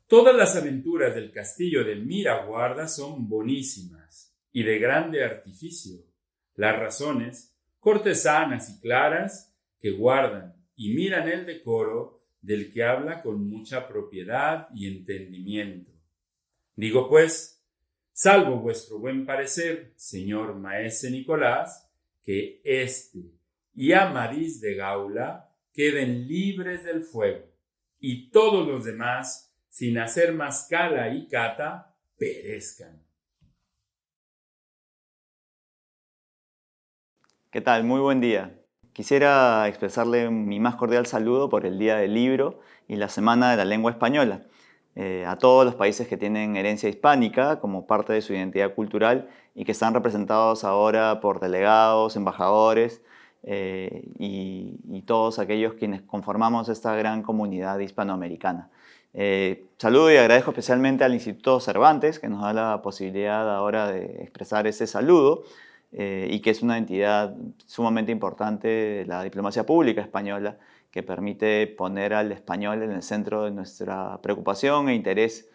Todas las aventuras del castillo de Miraguarda son bonísimas y de grande artificio. Las razones, cortesanas y claras, que guardan y miran el decoro del que habla con mucha propiedad y entendimiento. Digo pues, salvo vuestro buen parecer, señor maese Nicolás, que este y Amadís de Gaula queden libres del fuego, y todos los demás, sin hacer más cala y cata, perezcan. ¿Qué tal? Muy buen día. Quisiera expresarle mi más cordial saludo por el Día del Libro y la Semana de la Lengua Española a todos los países que tienen herencia hispánica como parte de su identidad cultural y que están representados ahora por delegados, embajadores y todos aquellos quienes conformamos esta gran comunidad hispanoamericana. Saludo y agradezco especialmente al Instituto Cervantes, que nos da la posibilidad ahora de expresar ese saludo y que es una entidad sumamente importante de la diplomacia pública española, que permite poner al español en el centro de nuestra preocupación e interés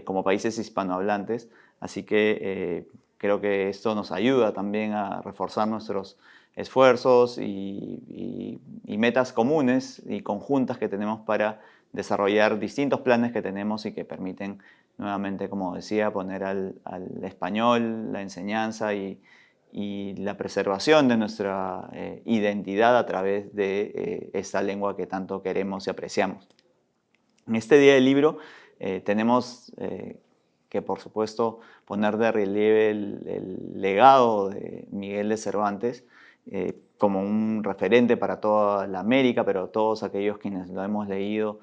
como países hispanohablantes. Así que creo que esto nos ayuda también a reforzar nuestros esfuerzos y metas comunes y conjuntas que tenemos para desarrollar distintos planes que tenemos y que permiten nuevamente, como decía, poner al español, la enseñanza y la preservación de nuestra identidad a través de esta lengua que tanto queremos y apreciamos. En este Día del Libro tenemos que, por supuesto, poner de relieve el legado de Miguel de Cervantes como un referente para toda la América, pero todos aquellos quienes lo hemos leído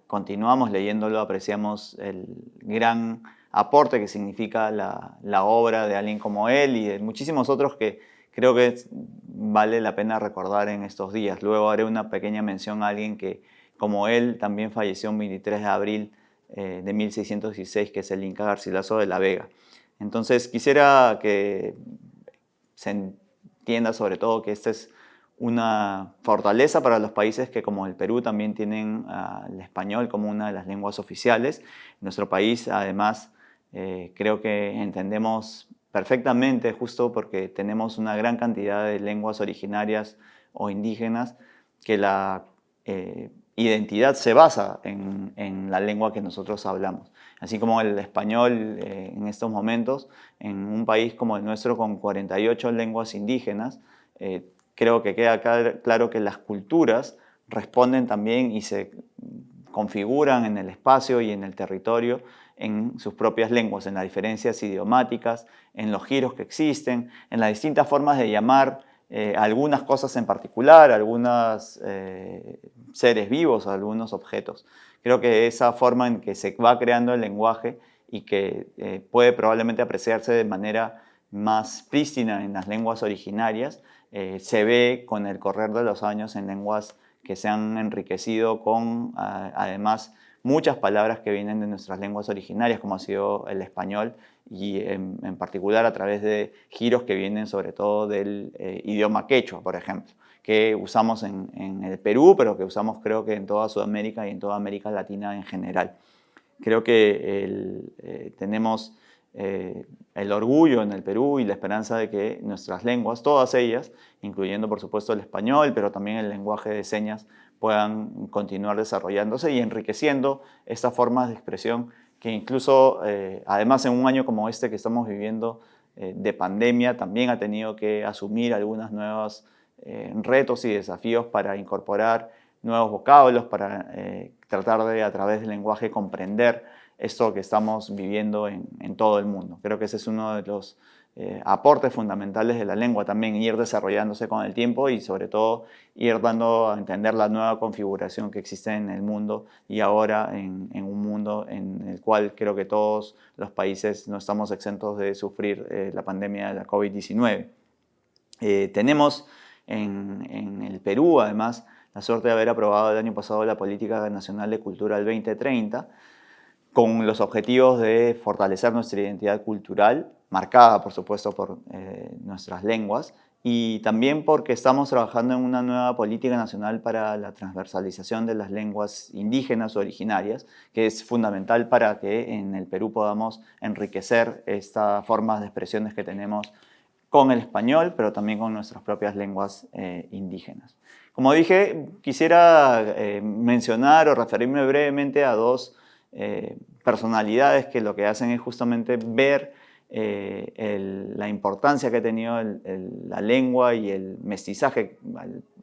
continuamos leyéndolo, apreciamos el gran aporte que significa la obra de alguien como él y de muchísimos otros que creo que vale la pena recordar en estos días. Luego haré una pequeña mención a alguien que, como él, también falleció el 23 de abril de 1616, que es el Inca Garcilaso de la Vega. Entonces quisiera que se entienda sobre todo que esta es una fortaleza para los países que, como el Perú, también tienen el español como una de las lenguas oficiales. En nuestro país, además, creo que entendemos perfectamente, justo porque tenemos una gran cantidad de lenguas originarias o indígenas, que la identidad se basa en la lengua que nosotros hablamos. Así como el español en estos momentos, en un país como el nuestro con 48 lenguas indígenas, creo que queda claro que las culturas responden también y se configuran en el espacio y en el territorio en sus propias lenguas, en las diferencias idiomáticas, en los giros que existen, en las distintas formas de llamar algunas cosas en particular, algunos seres vivos, algunos objetos. Creo que esa forma en que se va creando el lenguaje y que puede probablemente apreciarse de manera más prístina en las lenguas originarias, se ve con el correr de los años en lenguas que se han enriquecido con, además, muchas palabras que vienen de nuestras lenguas originarias, como ha sido el español, y en particular a través de giros que vienen sobre todo del idioma quechua, por ejemplo, que usamos en el Perú, pero que usamos creo que en toda Sudamérica y en toda América Latina en general. Creo que tenemos el orgullo en el Perú y la esperanza de que nuestras lenguas, todas ellas, incluyendo por supuesto el español, pero también el lenguaje de señas, puedan continuar desarrollándose y enriqueciendo estas formas de expresión que incluso, además en un año como este que estamos viviendo de pandemia, también ha tenido que asumir algunos nuevos retos y desafíos para incorporar nuevos vocablos, para tratar de, a través del lenguaje, comprender esto que estamos viviendo en todo el mundo. Creo que ese es uno de los aportes fundamentales de la lengua también, ir desarrollándose con el tiempo y sobre todo ir dando a entender la nueva configuración que existe en el mundo y ahora en un mundo en el cual creo que todos los países no estamos exentos de sufrir la pandemia de la COVID-19. Tenemos en el Perú, además, la suerte de haber aprobado el año pasado la Política Nacional de Cultura del 2030, con los objetivos de fortalecer nuestra identidad cultural, marcada por supuesto por nuestras lenguas, y también porque estamos trabajando en una nueva política nacional para la transversalización de las lenguas indígenas o originarias, que es fundamental para que en el Perú podamos enriquecer estas formas de expresiones que tenemos con el español, pero también con nuestras propias lenguas indígenas. Como dije, quisiera mencionar o referirme brevemente a dos personalidades que lo que hacen es justamente ver la importancia que ha tenido la lengua y el mestizaje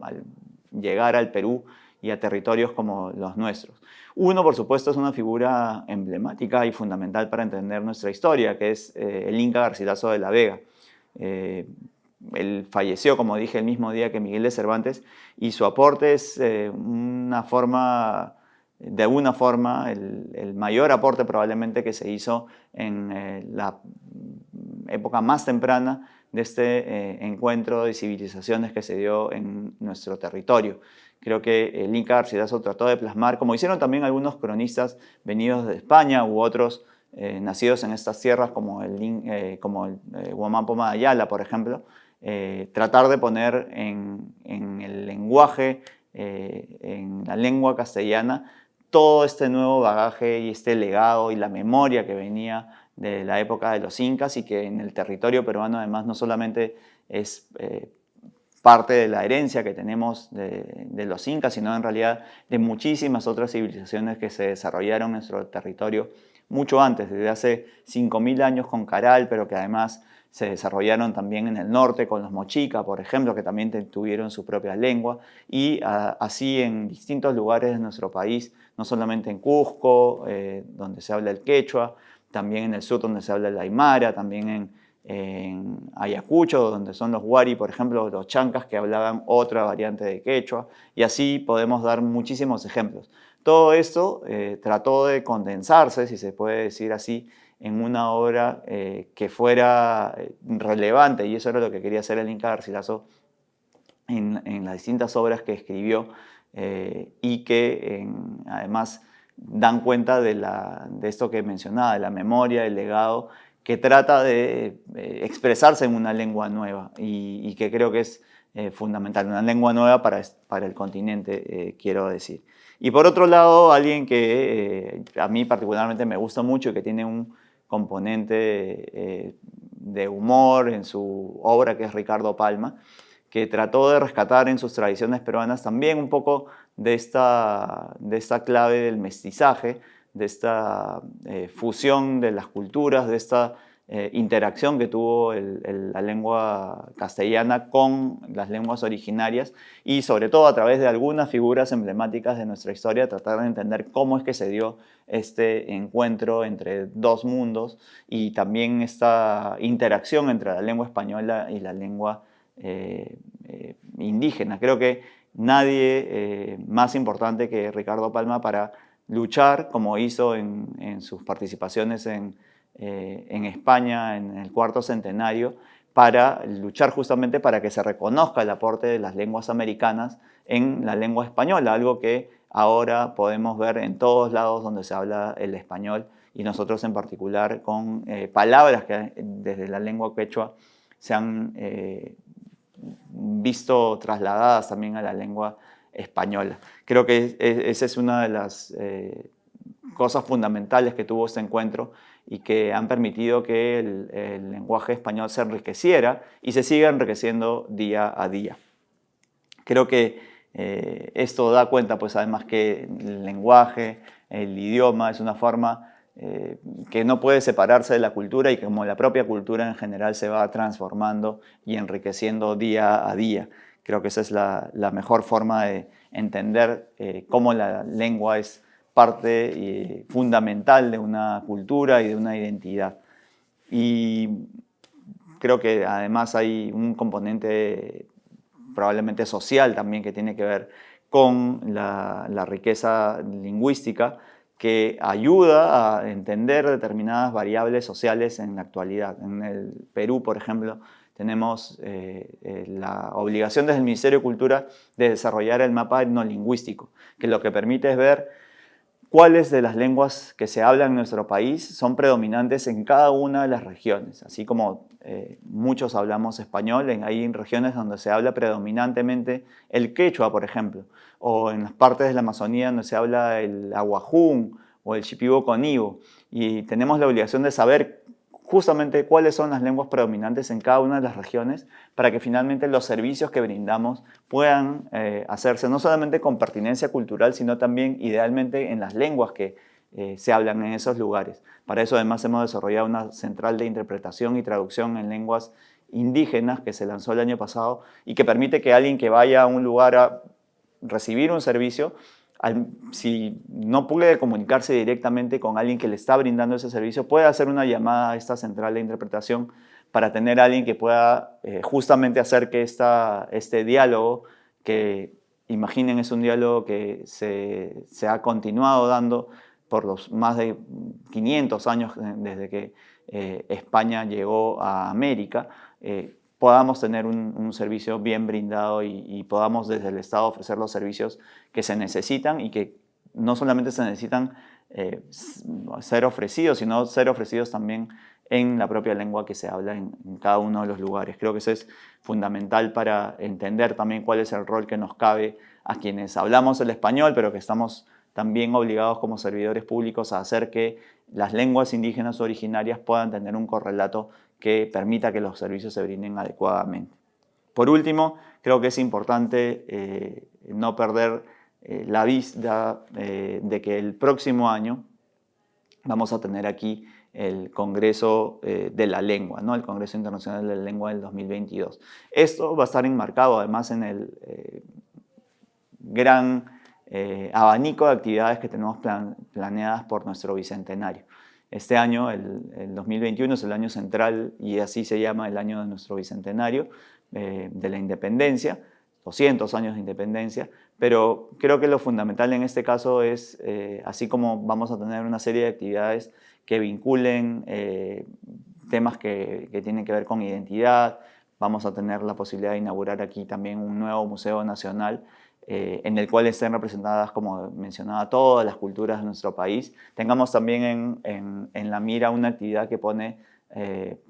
al llegar al Perú y a territorios como los nuestros. Uno, por supuesto, es una figura emblemática y fundamental para entender nuestra historia, que es el Inca Garcilaso de la Vega. Él falleció, como dije, el mismo día que Miguel de Cervantes, y su aporte es de alguna forma el mayor aporte probablemente que se hizo en la época más temprana de este encuentro de civilizaciones que se dio en nuestro territorio. Creo que el Inca Garcilaso trató de plasmar, como hicieron también algunos cronistas venidos de España u otros nacidos en estas tierras como el Guamán Poma de Ayala, por ejemplo, tratar de poner en el lenguaje, en la lengua castellana, todo este nuevo bagaje y este legado y la memoria que venía de la época de los incas y que en el territorio peruano además no solamente es parte de la herencia que tenemos de los incas, sino en realidad de muchísimas otras civilizaciones que se desarrollaron en nuestro territorio mucho antes, desde hace 5.000 años con Caral, pero que además se desarrollaron también en el norte con los mochica, por ejemplo, que también tuvieron su propia lengua, y así en distintos lugares de nuestro país, no solamente en Cusco, donde se habla el quechua, también en el sur donde se habla el aymara, también en Ayacucho, donde son los huari, por ejemplo, los chancas que hablaban otra variante de quechua, y así podemos dar muchísimos ejemplos. Todo esto trató de condensarse, si se puede decir así, en una obra que fuera relevante, y eso era lo que quería hacer el Inca Garcilaso en las distintas obras que escribió y que además dan cuenta de esto que mencionaba, de la memoria, del legado, que trata de expresarse en una lengua nueva y que creo que es fundamental, una lengua nueva para el continente, quiero decir. Y por otro lado, alguien que a mí particularmente me gusta mucho y que tiene un componente de humor en su obra, que es Ricardo Palma, que trató de rescatar en sus tradiciones peruanas también un poco de esta clave del mestizaje, de esta fusión de las culturas, de esta interacción que tuvo la lengua castellana con las lenguas originarias y sobre todo a través de algunas figuras emblemáticas de nuestra historia, tratar de entender cómo es que se dio este encuentro entre dos mundos y también esta interacción entre la lengua española y la lengua indígena. Creo que nadie más importante que Ricardo Palma para luchar, como hizo en sus participaciones en España en el cuarto centenario, para luchar justamente para que se reconozca el aporte de las lenguas americanas en la lengua española, algo que ahora podemos ver en todos lados donde se habla el español y nosotros en particular con palabras que desde la lengua quechua se han visto trasladadas también a la lengua española. Creo que esa es una de las cosas fundamentales que tuvo este encuentro y que han permitido que el lenguaje español se enriqueciera y se siga enriqueciendo día a día. Creo que esto da cuenta, pues además que el lenguaje, el idioma es una forma que no puede separarse de la cultura y que como la propia cultura en general se va transformando y enriqueciendo día a día. Creo que esa es la mejor forma de entender cómo la lengua es parte fundamental de una cultura y de una identidad. Y creo que además hay un componente probablemente social también que tiene que ver con la riqueza lingüística que ayuda a entender determinadas variables sociales en la actualidad. En el Perú, por ejemplo, tenemos la obligación desde el Ministerio de Cultura de desarrollar el mapa etnolingüístico, que lo que permite es ver cuáles de las lenguas que se hablan en nuestro país son predominantes en cada una de las regiones. Así como muchos hablamos español, hay regiones donde se habla predominantemente el quechua, por ejemplo, o en las partes de la Amazonía donde se habla el aguajún o el shipibo-conibo. Y tenemos la obligación de saber justamente cuáles son las lenguas predominantes en cada una de las regiones para que finalmente los servicios que brindamos puedan hacerse no solamente con pertinencia cultural, sino también idealmente en las lenguas que se hablan en esos lugares. Para eso además hemos desarrollado una central de interpretación y traducción en lenguas indígenas que se lanzó el año pasado y que permite que alguien que vaya a un lugar a recibir un servicio, si no puede comunicarse directamente con alguien que le está brindando ese servicio, puede hacer una llamada a esta central de interpretación para tener a alguien que pueda justamente hacer que este diálogo, que imaginen es un diálogo que se ha continuado dando por los más de 500 años desde que España llegó a América, podamos tener un servicio bien brindado y podamos desde el Estado ofrecer los servicios que se necesitan y que no solamente se necesitan ser ofrecidos, sino ser ofrecidos también en la propia lengua que se habla en cada uno de los lugares. Creo que eso es fundamental para entender también cuál es el rol que nos cabe a quienes hablamos el español, pero que estamos también obligados como servidores públicos a hacer que las lenguas indígenas originarias puedan tener un correlato que permita que los servicios se brinden adecuadamente. Por último, creo que es importante no perder la vista de que el próximo año vamos a tener aquí el Congreso de la Lengua, ¿no? El Congreso Internacional de la Lengua del 2022. Esto va a estar enmarcado además en el gran abanico de actividades que tenemos planeadas por nuestro bicentenario. Este año, el 2021, es el año central y así se llama el año de nuestro bicentenario de la independencia, 200 años de independencia, pero creo que lo fundamental en este caso es, así como vamos a tener una serie de actividades que vinculen temas que tienen que ver con identidad, vamos a tener la posibilidad de inaugurar aquí también un nuevo Museo Nacional en el cual estén representadas, como mencionaba, todas las culturas de nuestro país. Tengamos también en la mira una actividad que pone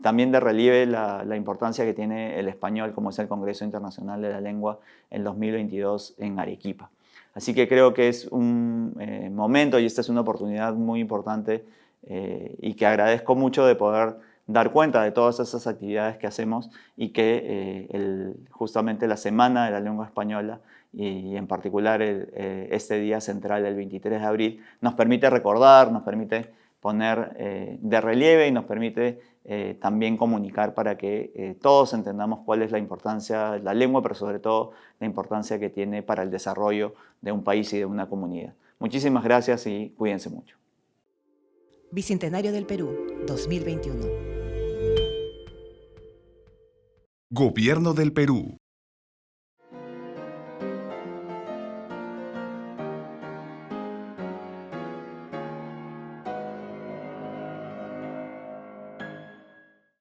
también de relieve la importancia que tiene el español, como es el Congreso Internacional de la Lengua en 2022 en Arequipa. Así que creo que es un momento y esta es una oportunidad muy importante y que agradezco mucho de poder dar cuenta de todas esas actividades que hacemos y que justamente la Semana de la Lengua Española y en particular este día central, el 23 de abril, nos permite recordar, nos permite poner de relieve y nos permite también comunicar para que todos entendamos cuál es la importancia de la lengua, pero sobre todo la importancia que tiene para el desarrollo de un país y de una comunidad. Muchísimas gracias y cuídense mucho. Bicentenario del Perú, 2021. Gobierno del Perú.